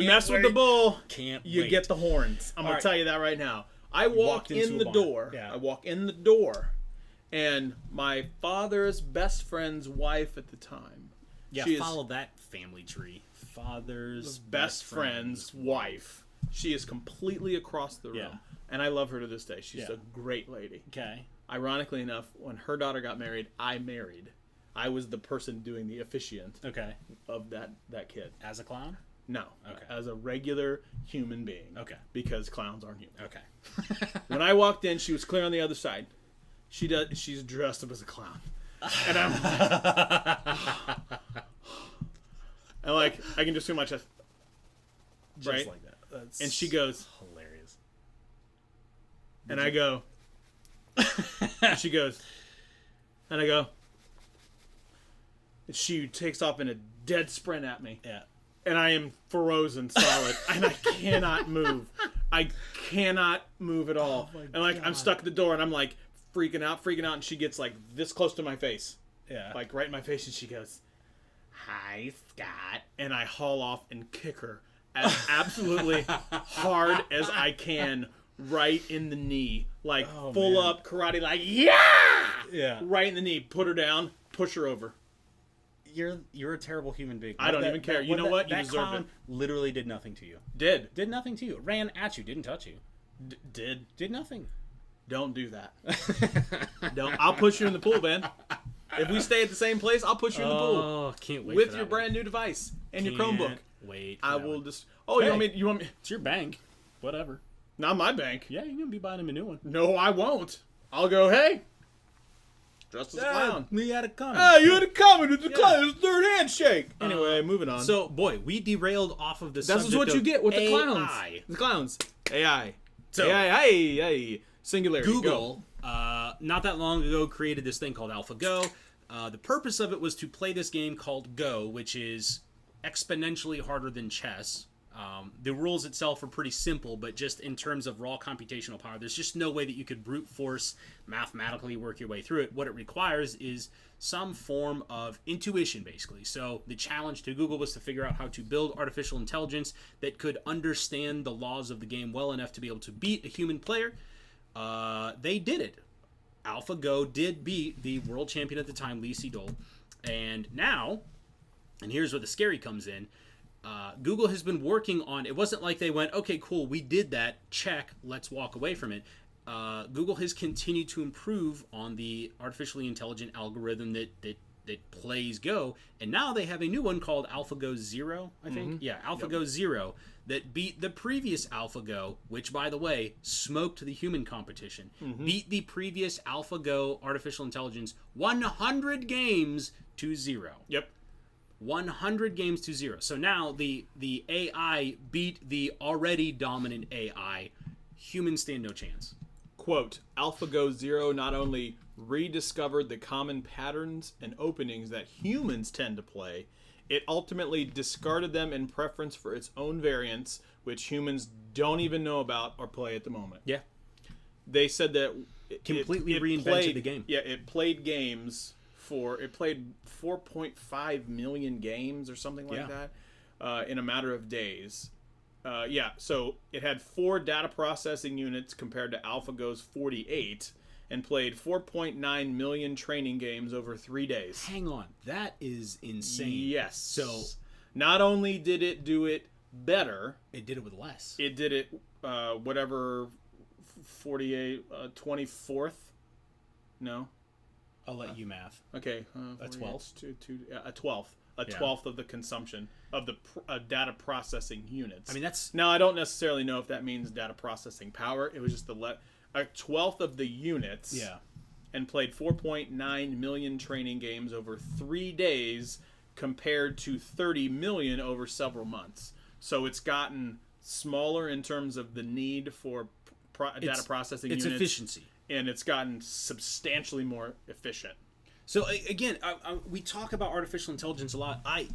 you mess with the bull, you get the horns. I'm going to tell you that right now. I walk in the door. Yeah. I walk in the door, and my father's best friend's wife at the time. Yeah, she follow that family tree. Father's best friend's wife. She is completely across the room. Yeah. And I love her to this day. She's a great lady. Okay. Ironically enough, when her daughter got married, I married. I was the person doing the officiant Okay. of that kid. As a clown? No. Okay. As a regular human being. Okay. Because clowns aren't human. Okay. When I walked in, she was clear on the other side. She does. She's dressed up as a clown, and I'm like, and like I can just feel my chest, Just right? like that. That's And she goes, hilarious. and I go, and she goes, and I go, and she takes off in a dead sprint at me. Yeah. And I am frozen solid, and I cannot move. I cannot move at all. Oh my and like I'm God. stuck at the door, and I'm like freaking out, and she gets like this close to my face, Yeah. like right in my face, and she goes, "Hi, Scott," and I haul off and kick her as absolutely hard as I can, right in the knee, like Oh, full man. up karate, like yeah, Yeah. right in the knee. Put her down, push her over. You're a terrible human being. I don't even care. You know what? You That deserve clown it. literally did nothing to you. Did Nothing to you. Ran at you. Didn't touch you. did. Did nothing. Don't do that. Don't. I'll push you in the pool, Ben. If we stay at the same place, I'll push you in the pool Oh, can't wait with for your that brand new device and your one. Chromebook. Can't Wait. For I that will one. just. Oh, Hey. you want me? It's your bank. Whatever. Not my bank. Yeah, you're gonna be buying him a new one. No, I won't. I'll go. Hey, dressed as a clown. We had a comment. Ah, you had a comment with the clown. It's a third handshake. Anyway, moving on. So, boy, we derailed off of the That's subject what you of get with the AI. clowns. The clowns. AI. So- AI. Singularity. Google, not that long ago, created this thing called AlphaGo. The purpose of it was to play this game called Go, which is exponentially harder than chess. The rules itself are pretty simple, but just in terms of raw computational power, there's just no way that you could brute force mathematically work your way through it. What it requires is some form of intuition, basically. So the challenge to Google was to figure out how to build artificial intelligence that could understand the laws of the game well enough to be able to beat a human player. They did it. AlphaGo did beat the world champion at the time, Lee Sedol. And now, and here's where the scary comes in, Google has been working on, it wasn't like they went, okay, cool, we did that, check, let's walk away from it. Google has continued to improve on the artificially intelligent algorithm that plays Go, and now they have a new one called AlphaGo Zero, I think. Yeah, AlphaGo Zero, that beat the previous AlphaGo, which, by the way, smoked the human competition. Beat the previous AlphaGo artificial intelligence 100 games to 0. Yep. 100 games to 0. So now the AI beat the already dominant AI. Humans stand no chance. Quote, AlphaGo Zero not only rediscovered the common patterns and openings that humans tend to play, it ultimately discarded them in preference for its own variants, which humans don't even know about or play at the moment. Yeah. They said that Completely it reinvented played, the game. Yeah, it played 4.5 million games or something like that in a matter of days. So it had 4 data processing units compared to AlphaGo's 48, and played 4.9 million training games over 3 days. Hang on. That is insane. Yes. So not only did it do it better, it did it with less. it did it 24th. No. I'll let you math. Okay. A 12th? A 12th. A 12th of the consumption of the data processing units. I mean, that's... Now, I don't necessarily know if that means data processing power. It was just a 12th of the units. Yeah. And played 4.9 million training games over 3 days compared to 30 million over several months. So it's gotten smaller in terms of the need for data processing units. It's efficiency. And it's gotten substantially more efficient. So again, we talk about artificial intelligence a lot. I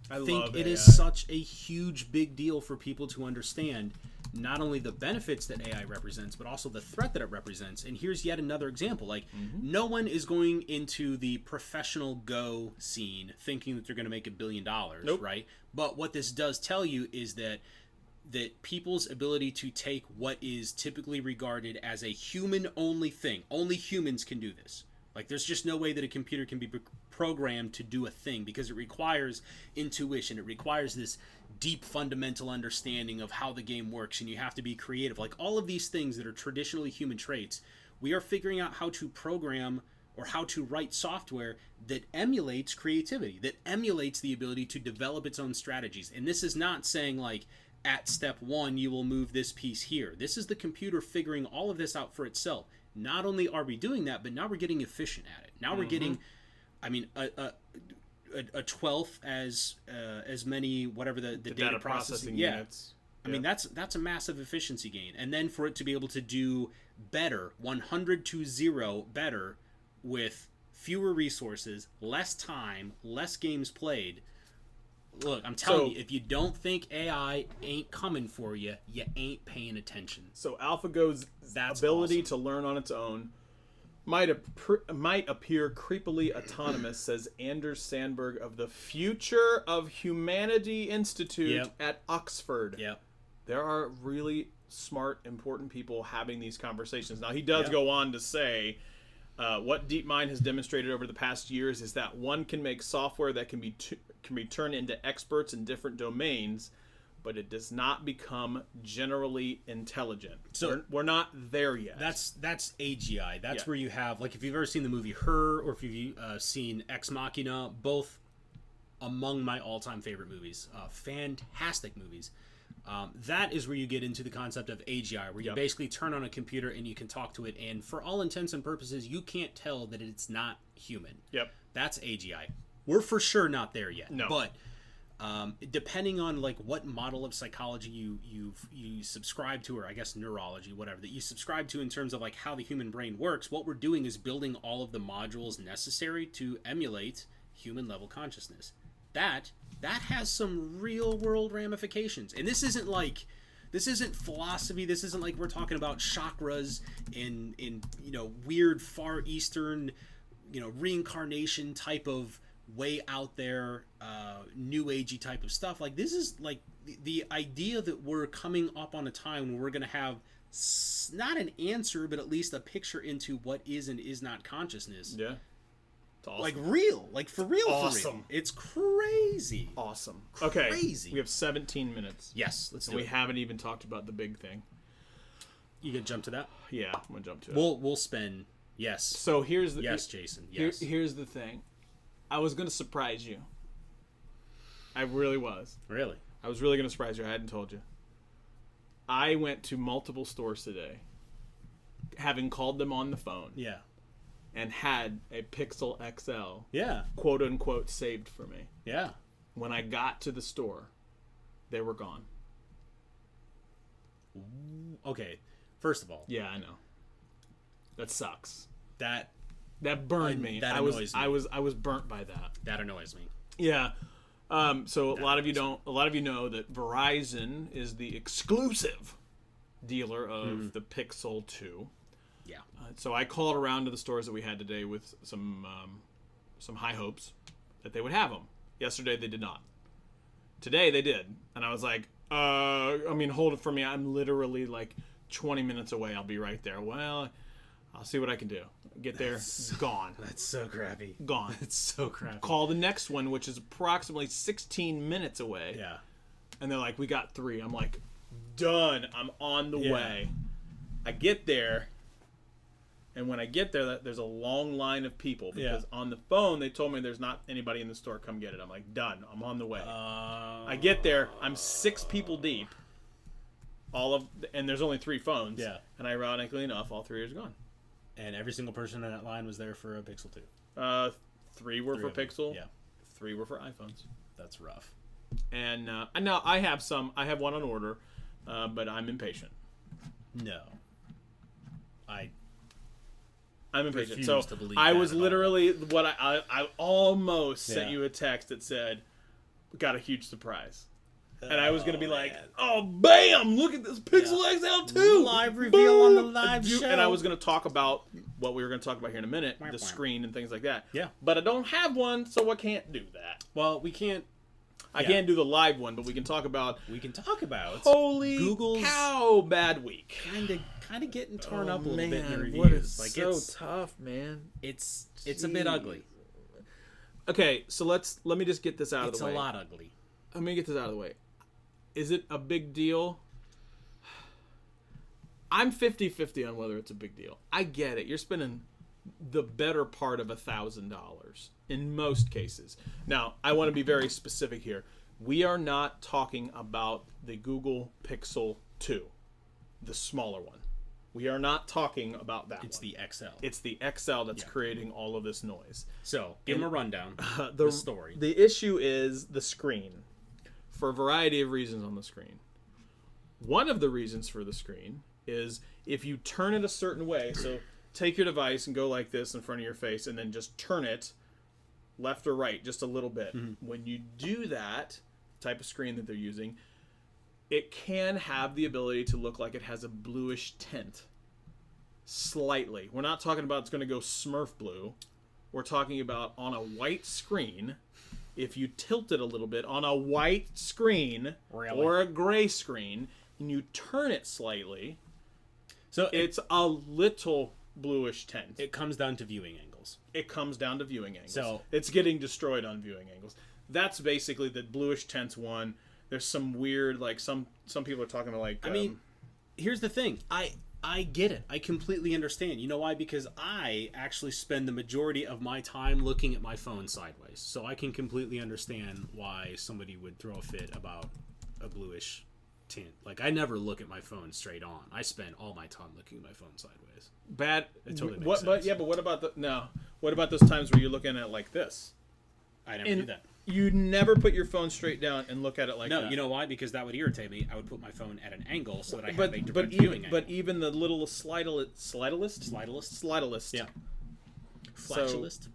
think love it AI. is such a huge, big deal for people to understand not only the benefits that AI represents, but also the threat that it represents. And here's yet another example. Like, no one is going into the professional Go scene thinking that they're going to make $1 billion, Nope. right? But what this does tell you is that people's ability to take what is typically regarded as a human-only thing, only humans can do this. Like, there's just no way that a computer can be programmed to do a thing, because it requires intuition. It requires this deep fundamental understanding of how the game works, and you have to be creative. Like, all of these things that are traditionally human traits, we are figuring out how to program or how to write software that emulates creativity, that emulates the ability to develop its own strategies. And this is not saying, like, at step 1 you will move this piece here. This is the computer figuring all of this out for itself. not only are we doing that, but now we're getting efficient at it. Now we're getting, I mean, a 12th as many, whatever the data processing units. I mean, that's a massive efficiency gain. And then for it to be able to do better, 100 to 0 better with fewer resources, less time, less games played. Look, I'm telling you, if you don't think AI ain't coming for you, you ain't paying attention. So AlphaGo's ability to learn on its own might appear creepily autonomous, says Anders Sandberg of the Future of Humanity Institute at Oxford. Yep. There are really smart, important people having these conversations. Now, he does go on to say, what DeepMind has demonstrated over the past years is that one can make software that can be turned into experts in different domains, but it does not become generally intelligent. So we're not there yet. That's AGI. That's where you have, like, if you've ever seen the movie Her, or if you've seen Ex Machina, both among my all-time favorite movies. Fantastic movies. That is where you get into the concept of AGI, where you basically turn on a computer and you can talk to it, and for all intents and purposes, you can't tell that it's not human. Yep. That's AGI. We're for sure not there yet. No. But depending on like what model of psychology you subscribe to, or I guess neurology, whatever, that you subscribe to in terms of like how the human brain works, what we're doing is building all of the modules necessary to emulate human level consciousness. That has some real world ramifications. And this isn't philosophy. This isn't like we're talking about chakras in weird Far Eastern, reincarnation type of way out there, new agey type of stuff. Like, this is like the idea that we're coming up on a time when we're going to have not an answer, but at least a picture into what is and is not consciousness. Yeah. Awesome. Like real, like for real, awesome. For real. It's crazy. Awesome. Crazy. Okay, we have 17 minutes. Yes, let's do it. We haven't even talked about the big thing. You gonna jump to that? Yeah, I'm gonna jump to it. We'll spend. Yes. So here's the Jason. Yes. Here's the thing. I was gonna surprise you. I really was. Really? I was really gonna surprise you. I hadn't told you. I went to multiple stores today, having called them on the phone. Yeah. And had a Pixel XL, quote unquote, saved for me. Yeah. When I got to the store, they were gone. Okay. First of all. Yeah, I know. That sucks. That burned me. That annoys me. I was burnt by that. That annoys me. Yeah. So a lot of you know that Verizon is the exclusive dealer of the Pixel 2. Yeah. So I called around to the stores that we had today with some high hopes that they would have them. Yesterday they did not. Today they did, and I was like, hold it for me. I'm literally like 20 minutes away. I'll be right there. Well, I'll see what I can do. Get there, gone. That's so crappy. Gone. It's so crappy. Call the next one, which is approximately 16 minutes away. Yeah. And they're like, we got 3. I'm like, done. I'm on the way. I get there. And when I get there, there's a long line of people because on the phone they told me there's not anybody in the store. Come get it. I'm like, done. I'm on the way. I get there. I'm 6 people deep. And there's only 3 phones. Yeah. And ironically enough, all 3 are gone. And every single person in that line was there for a Pixel 2. 3 were for Pixel. Yeah. 3 were for iPhones. That's rough. And now I have some. I have one on order, but I'm impatient. No. I'm impatient. So I was literally what I almost sent you a text that said, "We got a huge surprise," and I was gonna be like, "Oh, bam! Look at this Pixel XL2 live reveal on the live show." And I was gonna talk about what we were gonna talk about here in a minute, the screen and things like that. Yeah. But I don't have one, so I can't do that. Well, we can't. I can't do the live one, but we can talk about. Holy Google's cow bad week. Kind of getting torn up a little bit in the reviews. What is like, it's tough, man. It's a bit ugly. Okay, so let me just get this out of the way. It's a lot ugly. Let me get this out of the way. Is it a big deal? I'm 50-50 on whether it's a big deal. I get it. You're spending the better part of $1,000 in most cases. Now, I want to be very specific here. We are not talking about the Google Pixel 2, the smaller one. We are not talking about that It's one. the XL. It's the XL that's creating all of this noise. So, give them a rundown. The story. The issue is the screen, for a variety of reasons on the screen. One of the reasons for the screen is if you turn it a certain way, so take your device and go like this in front of your face and then just turn it left or right just a little bit. When you do that type of screen that they're using, it can have the ability to look like it has a bluish tint. Slightly. We're not talking about it's going to go Smurf blue. We're talking about on a white screen, if you tilt it a little bit on a white screen or a gray screen, and you turn it slightly, so it's a little bluish tint. It comes down to viewing angles. So it's getting destroyed on viewing angles. That's basically the bluish tints one. There's some weird, like, some people are talking about, like... I mean, here's the thing. I get it. I completely understand. You know why? Because I actually spend the majority of my time looking at my phone sideways. So I can completely understand why somebody would throw a fit about a bluish tint. Like, I never look at my phone straight on. I spend all my time looking at my phone sideways. Bad. It totally makes sense. But, yeah, but what about what about those times where you're looking at it like this? I never do that. You never put your phone straight down and look at it like that. No, you know why? Because that would irritate me. I would put my phone at an angle so that I have a direct viewing angle. But even the little slidalist? Yeah. Flatulist?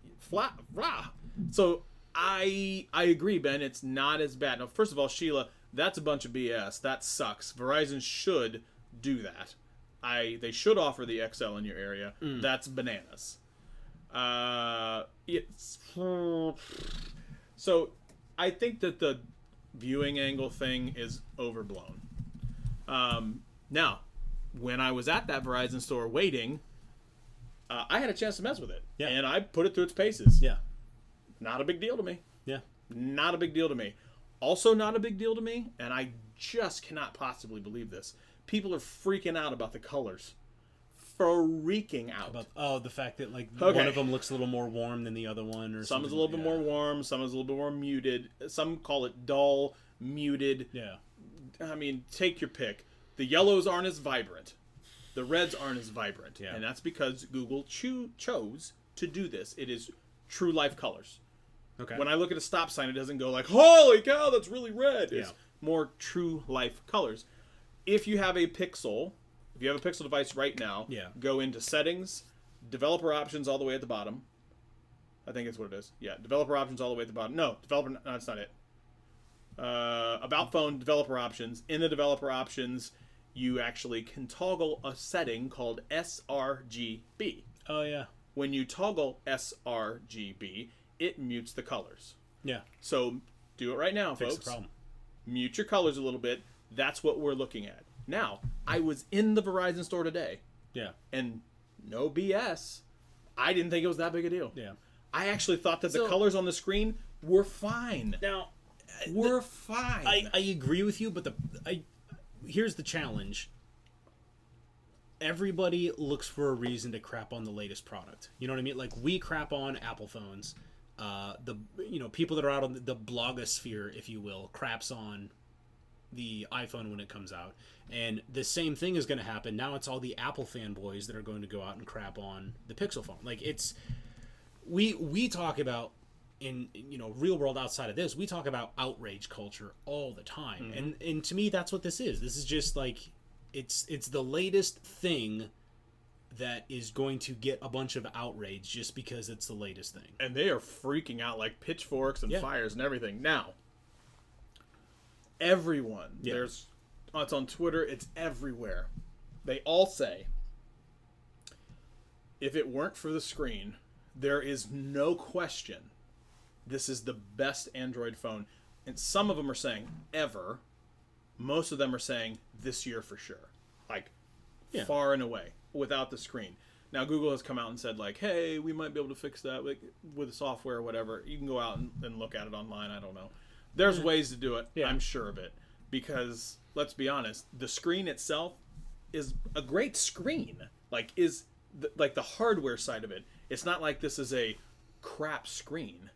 So I agree, Ben. It's not as bad. Now, first of all, Sheila, that's a bunch of BS. That sucks. Verizon should do that. They should offer the XL in your area. That's bananas. So I think that the viewing angle thing is overblown. Now, when I was at that Verizon store waiting, I had a chance to mess with it. Yeah. And I put it through its paces. Yeah. Not a big deal to me. Yeah. Not a big deal to me. Also not a big deal to me, and I just cannot possibly believe this. People are freaking out about the colors. Freaking out. The fact that one of them looks a little more warm than the other one, or some is a little bit more warm, some is a little bit more muted. Some call it dull, muted. Yeah. I mean, take your pick. The yellows aren't as vibrant. The reds aren't as vibrant. Yeah. And that's because Google chose to do this. It is true life colors. Okay. When I look at a stop sign, it doesn't go like, holy cow, that's really red. Yeah. It's more true life colors. If you have a Pixel device right now, go into settings, developer options all the way at the bottom. I think that's what it is. Yeah, developer options all the way at the bottom. No, that's not it. About phone, developer options. In the developer options, you actually can toggle a setting called sRGB. Oh, yeah. When you toggle sRGB, it mutes the colors. Yeah. So do it right now, Fix folks. the problem. Mute your colors a little bit. That's what we're looking at. Now, I was in the Verizon store today. Yeah. And no BS, I didn't think it was that big a deal. Yeah. I actually thought that the colors on the screen were fine. Now, we're fine. I agree with you, but here's the challenge. Everybody looks for a reason to crap on the latest product. You know what I mean? Like, we crap on Apple phones. People that are out on the blogosphere, if you will, craps on the iPhone when it comes out. And the same thing is going to happen. Now it's all the Apple fanboys that are going to go out and crap on the Pixel phone. Like, it's... We talk about, in real world outside of this, we talk about outrage culture all the time. Mm-hmm. And to me, that's what this is. This is just like... It's the latest thing that is going to get a bunch of outrage just because it's the latest thing. And they are freaking out like pitchforks and fires and everything. Now, everyone, it's on Twitter, it's everywhere. They all say, if it weren't for the screen, there is no question this is the best Android phone. And some of them are saying ever. Most of them are saying this year for sure. Like, far and away, without the screen. Now, Google has come out and said, like, hey, we might be able to fix that with software or whatever. You can go out and look at it online. I don't know. There's ways to do it. Yeah. I'm sure of it. Because, let's be honest, the screen itself is a great screen. Like, the hardware side of it. It's not like this is a crap screen.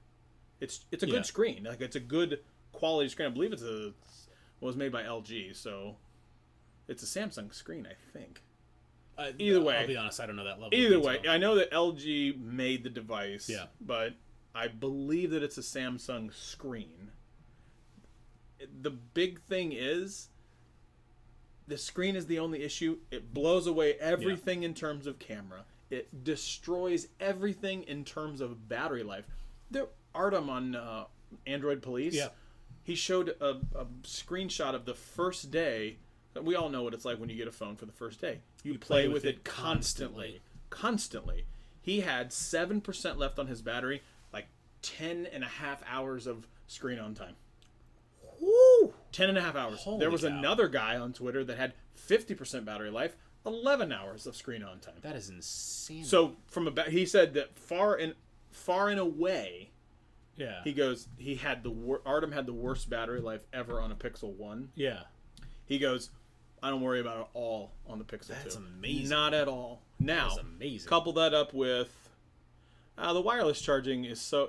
It's a good screen. Like, it's a good quality screen. I believe it was made by LG, so it's a Samsung screen, I think. Either way, I'll be honest, I don't know that level. Either of way, detail. I know that LG made the device, Yeah. but I believe that it's a Samsung screen. The big thing is, the screen is the only issue. It blows away everything in terms of camera. It destroys everything in terms of battery life. Artem on Android Police, he showed a screenshot of the first day. We all know what it's like when you get a phone for the first day. You play with it constantly. He had 7% left on his battery, like 10.5 hours of screen on time. Woo! 10.5 hours. Holy there was cow. another guy on Twitter that had 50% battery life, 11 hours of screen on time. That is insane. So he said that far and away, yeah, he goes, Artem had the worst battery life ever on a Pixel 1. Yeah. He goes, I don't worry about it all on the Pixel 2. That's amazing. Not at all. Now, That's amazing. Couple that up with the wireless charging is so...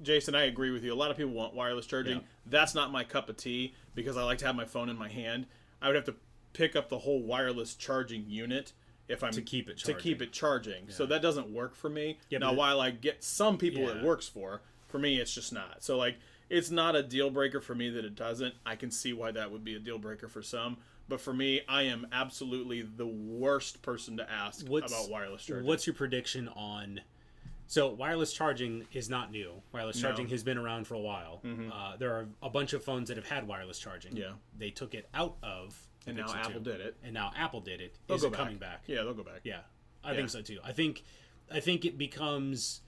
Jason, I agree with you. A lot of people want wireless charging. Yeah. That's not my cup of tea because I like to have my phone in my hand. I would have to pick up the whole wireless charging unit if I'm to keep it charging. So that doesn't work for me. Yeah, now, while I get some people Yeah. it works for me it's just not. So like it's not a deal breaker for me that it doesn't. I can see why that would be a deal breaker for some. But for me, I am absolutely the worst person to ask about wireless charging. What's your prediction on... So wireless charging is not new. Wireless charging has been around for a while. Mm-hmm. There are a bunch of phones that have had wireless charging. Yeah. They took it out of the and now Pixel Apple 2, did it. And now Apple did it. They'll Is go it back. coming back? Yeah, they'll go back. Yeah. I think so too. I think it becomes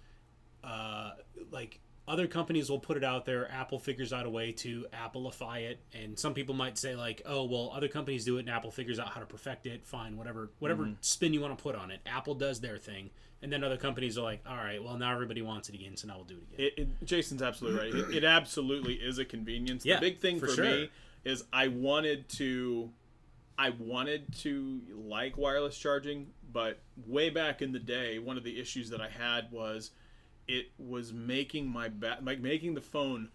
like other companies will put it out there. Apple figures out a way to Applify it, and some people might say like, "Oh, well, other companies do it, and Apple figures out how to perfect it." Fine, whatever spin you want to put on it. Apple does their thing, and then other companies are like, "All right, well, now everybody wants it again, so now we'll do it again." Jason's absolutely right. It absolutely is a convenience. Yeah, the big thing for sure. me is I wanted to like wireless charging, but way back in the day, one of the issues that I had was it was making making the phone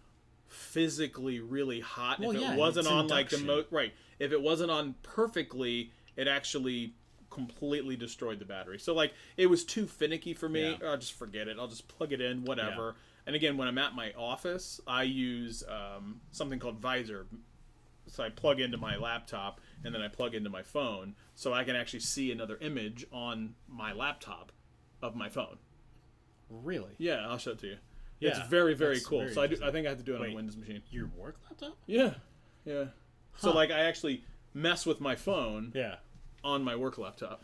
physically really hot. Well, if yeah, it wasn't it's on like the induction. if it wasn't on perfectly, it actually completely destroyed the battery. So like it was too finicky for me. Yeah. Oh, just forget it. I'll just plug it in, whatever. And again, when I'm at my office, I use something called Visor. So I plug into my laptop and then I plug into my phone so I can actually see another image on my laptop of my phone. Really? Yeah, I'll show it to you. Yeah, it's very, very that's cool. very So I think I have to do it on a Windows machine. Your work laptop? Yeah. So Huh. like I actually mess with my phone Yeah. on my work laptop.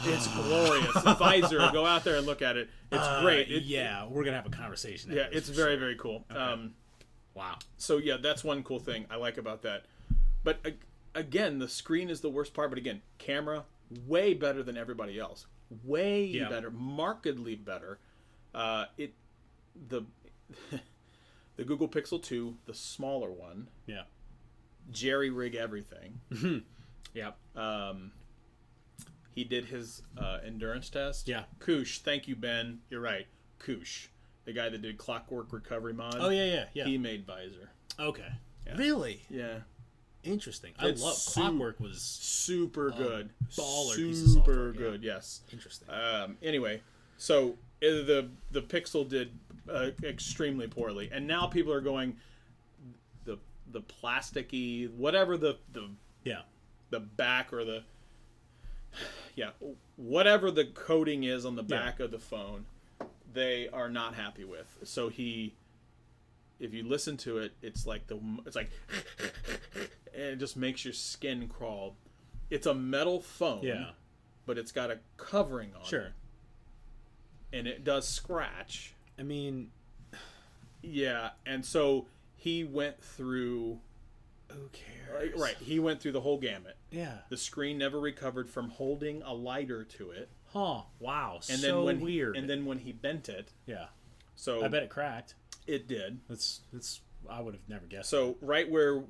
It's glorious. Visor, go out there and look at it. It's great. Yeah, we're gonna have a conversation. Yeah, it's very, very cool. Okay. Wow. So yeah, that's one cool thing I like about that. But again, the screen is the worst part. But again, camera way better than everybody else. Way better, markedly better. The Google Pixel 2, the smaller one. Yeah. JerryRigEverything. Yeah. He did his endurance test. Yeah. Koosh, thank you, Ben. You're right. Koosh, the guy that did Clockwork Recovery mod. Oh yeah. He made Visor. Okay. Yeah. Really? Yeah. Interesting. I love Clockwork was super good. baller piece of software, Super good. Yes. interesting. Anyway, so the Pixel did extremely poorly, and now people are going the plasticky whatever the back or the whatever the coating is on the back of the phone, they are not happy with. So if you listen to it, it's like and it just makes your skin crawl. It's a metal phone, but it's got a covering on it. And it does scratch. I mean, yeah, and so he went through. who cares? Right, he went through the whole gamut. Yeah. The screen never recovered from holding a lighter to it. Huh. Wow. And so then when weird. and then when he bent it, yeah. so I bet it cracked. it did. It's. I would have never guessed. So right where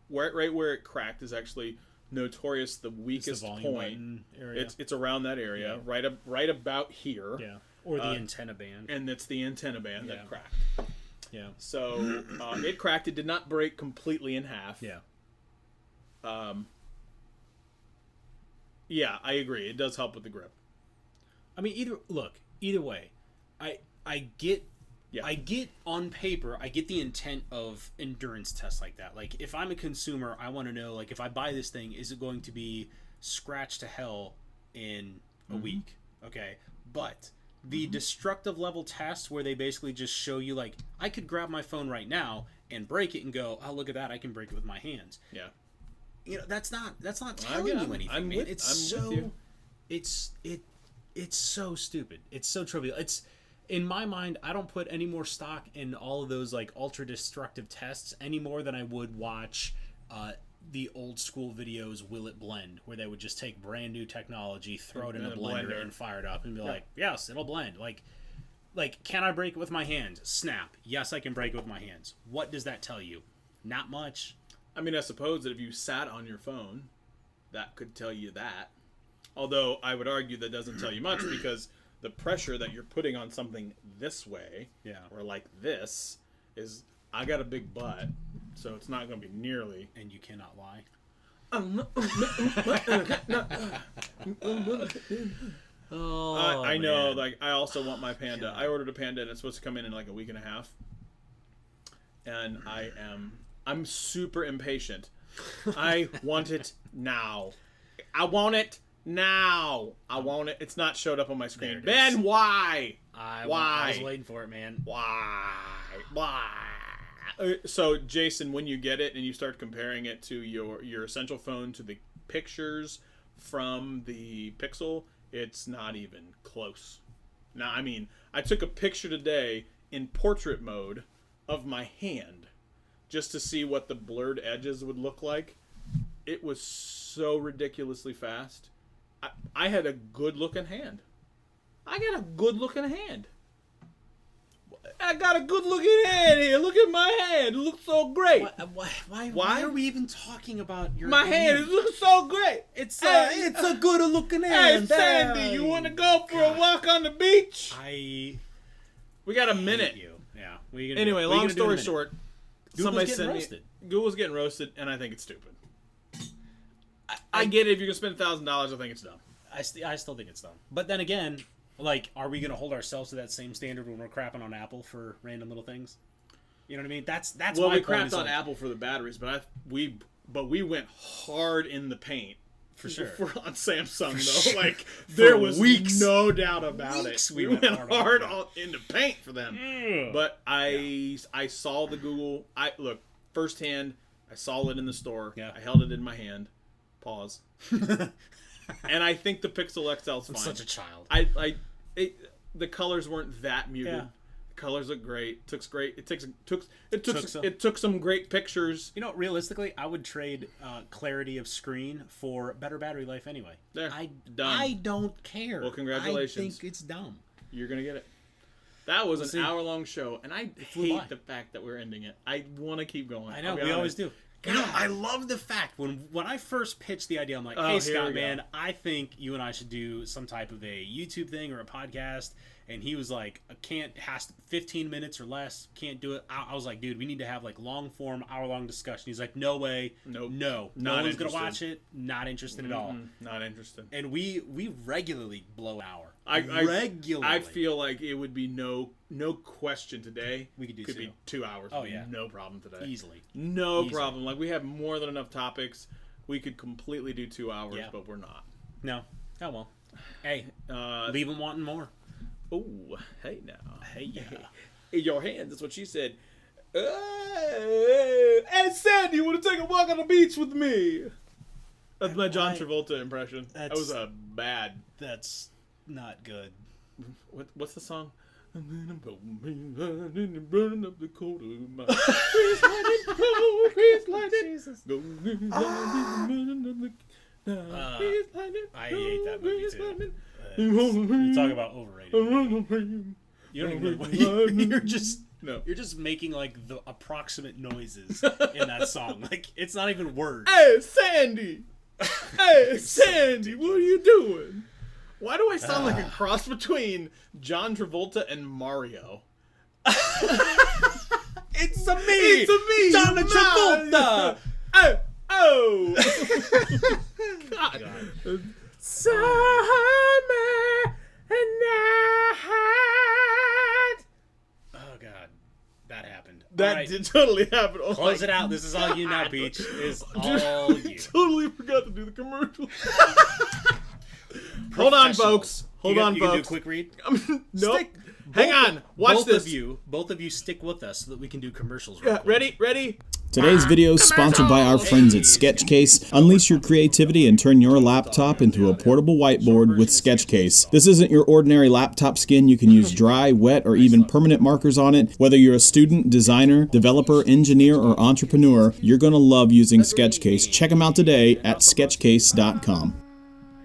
it cracked is actually notorious the weakest point. Area. It's around that area, right about here. Yeah. Or the antenna band. And it's the antenna band that cracked. Yeah. So it cracked. It did not break completely in half. Yeah. Yeah, I agree. It does help with the grip. I mean, either way, I get on paper, I get the intent of endurance tests like that. Like, if I'm a consumer, I want to know, like, if I buy this thing, is it going to be scratched to hell in a week? Okay, but the destructive level tests where they basically just show you, like, I could grab my phone right now and break it and go, oh, look at that, I can break it with my hands. Yeah. You know, that's not telling you anything, man. It's so stupid. It's so trivial. It's, in my mind, I don't put any more stock in all of those, like, ultra destructive tests any more than I would watch the old school videos, Will It Blend, where they would just take brand new technology, throw it in a blender and fire it up and be like, yes, it'll blend. Like, can I break it with my hands? Snap. Yes, I can break it with my hands. What does that tell you? Not much. I mean, I suppose that if you sat on your phone, that could tell you that. Although I would argue that doesn't tell you much, because the pressure that you're putting on something this way, or like this, is, I got a big butt, so it's not going to be nearly. And you cannot lie. I know. Like, I also want my Panda. I ordered a Panda, and it's supposed to come in like a week and a half. And I'm super impatient. I want it now. I want it now. I want it. It's not showed up on my screen. Ben, why? I was waiting for it, man. Why? So, Jason, when you get it and you start comparing it to your Essential phone to the pictures from the Pixel, it's not even close. Now, I mean, I took a picture today in portrait mode of my hand just to see what the blurred edges would look like. It was so ridiculously fast. I had a good-looking hand. I got a good-looking hand. Here. Look at my hand. It looks so great. Why are we even talking about your my hand? It looks so great. It's a good-looking hand. Hey, Sandy, you want to go for a walk on the beach? We got a minute. Yeah. Anyway, long story short, Google's getting roasted. Google's getting roasted, and I think it's stupid. I get it. If you're gonna spend $1,000, I think it's dumb. I still think it's dumb. But then again, like, are we gonna hold ourselves to that same standard when we're crapping on Apple for random little things? You know what I mean? That's well, my we point. crapped on Apple for the batteries, but we went hard in the paint. For sure. On Samsung, though. Like, there was weeks. No doubt about it. We went hard in the paint for them. Yeah. But I saw the Google. Look, firsthand, I saw it in the store. Yeah. I held it in my hand. Pause. And I think the Pixel XL is fine. I'm such a child. The colors weren't that muted. Yeah. Colors look great. It took some great pictures. You know, realistically, I would trade clarity of screen for better battery life anyway. There, I don't care. Well, congratulations. I think it's dumb. You're gonna get it. That was an hour-long show, and I hate the fact that we're ending it. I want to keep going. I know, we always do. You know, I love the fact when I first pitched the idea, I'm like, hey, Scott, man, I think you and I should do some type of a YouTube thing or a podcast. And he was like, has to 15 minutes or less, can't do it. I was like, dude, we need to have like long form, hour-long discussion. He's like, no way. Nope. No one's going to watch it. Not interested at all. Not interested. And we regularly blow an hour. Regularly. I feel like it would be no question today. We could do Could be 2 hours. Oh, yeah. No problem today. Easily. No problem. Like, we have more than enough topics. We could completely do 2 hours, but we're not. No. Oh, well. Hey, leave them wanting more. Oh, hey now. Hey, yeah. In your hands, that's what she said. Hey, Sandy, you want to take a walk on the beach with me? That's my John Travolta impression. That was a bad. That's not good. What's the song? Burning up the cold of my Jesus. I hate that movie too. You talk about overrated. You don't even. You're just making like the approximate noises in that song. Like, it's not even words. Hey, Sandy. Hey, Sandy, what are you doing? Why do I sound like a cross between John Travolta and Mario? It's a me, John Travolta. Oh. God. Summer night. Oh God, that happened. That All right, did totally happen. Oh close my it out. This is all you now, God. Peach. Is Dude, all you. Totally forgot to do the commercial. Hold on, folks. Hold on, You can do a folks. quick read. Nope. Hang on. Watch this. Both of you stick with us so that we can do commercials. Yeah, ready? Today's video is sponsored by our friends at Sketchcase. Unleash your creativity and turn your laptop into a portable whiteboard with Sketchcase. This isn't your ordinary laptop skin. You can use dry, wet, or even permanent markers on it. Whether you're a student, designer, developer, engineer, or entrepreneur, you're going to love using Sketchcase. Check them out today at sketchcase.com.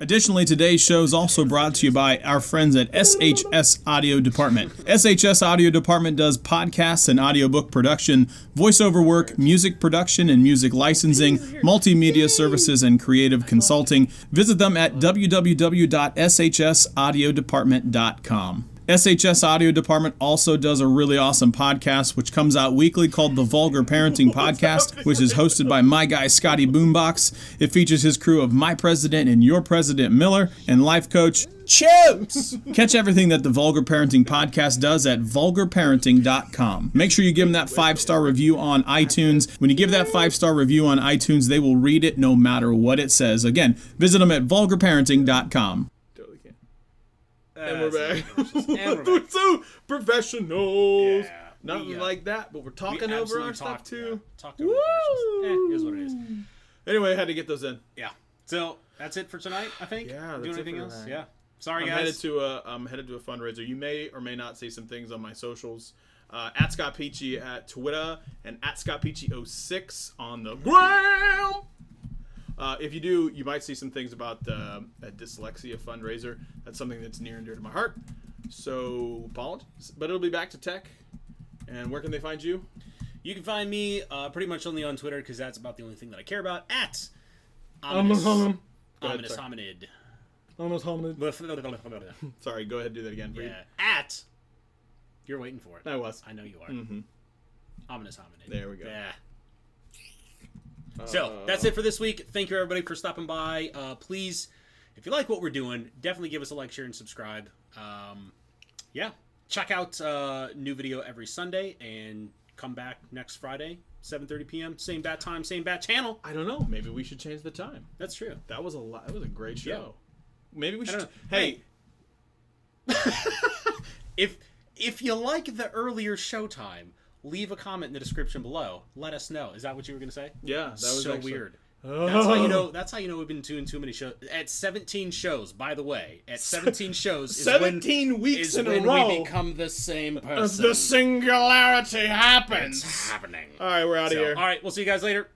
Additionally, today's show is also brought to you by our friends at SHS Audio Department. SHS Audio Department does podcasts and audiobook production, voiceover work, music production and music licensing, multimedia services, and creative consulting. Visit them at www.shsaudiodepartment.com. SHS Audio Department also does a really awesome podcast which comes out weekly called the Vulgar Parenting Podcast, which is hosted by my guy Scotty Boombox. It features his crew of My President and Your President Miller and life coach Chips. Catch everything that the Vulgar Parenting Podcast does at vulgarparenting.com. Make sure you give them that 5-star review on iTunes. When you give that 5-star review on iTunes, they will read it no matter what it says. Again, visit them at vulgarparenting.com. And we're back. And we're back. So professionals. Yeah, Nothing like that, but we're talking we over our absolutely stuff too. Talked over commercials. Here's what it is. Anyway, I had to get those in. Yeah. So that's it for tonight, I think. Yeah, that's Do it anything for else? tonight. Yeah. Sorry, I'm guys. headed to a fundraiser. You may or may not see some things on my socials. At Scott Peachy at Twitter and at Scott Peachy06 on the gram. If you do, you might see some things about a dyslexia fundraiser. That's something that's near and dear to my heart. So, apologies. But it'll be back to tech. And where can they find you? You can find me pretty much only on Twitter because that's about the only thing that I care about. At Ominous Hominid. Ominous hominid. Sorry, go ahead and do that again. Yeah. At. You're waiting for it. I was. I know you are. Mm-hmm. Ominous hominid. There we go. Yeah. So that's it for this week. Thank you everybody for stopping by. Please, if you like what we're doing, definitely give us a like, share, and subscribe. Yeah, check out new video every Sunday and come back next Friday, 7:30 p.m. Same bat time, same bat channel. I don't know. Maybe we should change the time. That's true. That was a lot. That was a great show. Yeah. Maybe we I should. don't Hey, if you like the earlier showtime, leave a comment in the description below. Let us know. Is that what you were gonna say? yeah, that was so actually weird. That's how you know. That's how you know we've been doing too many shows. At 17 shows, by the way, at 17 shows, is 17 weeks is in when a row. we become the same person. The singularity happens. It's happening. All right, we're out of here. All right, we'll see you guys later.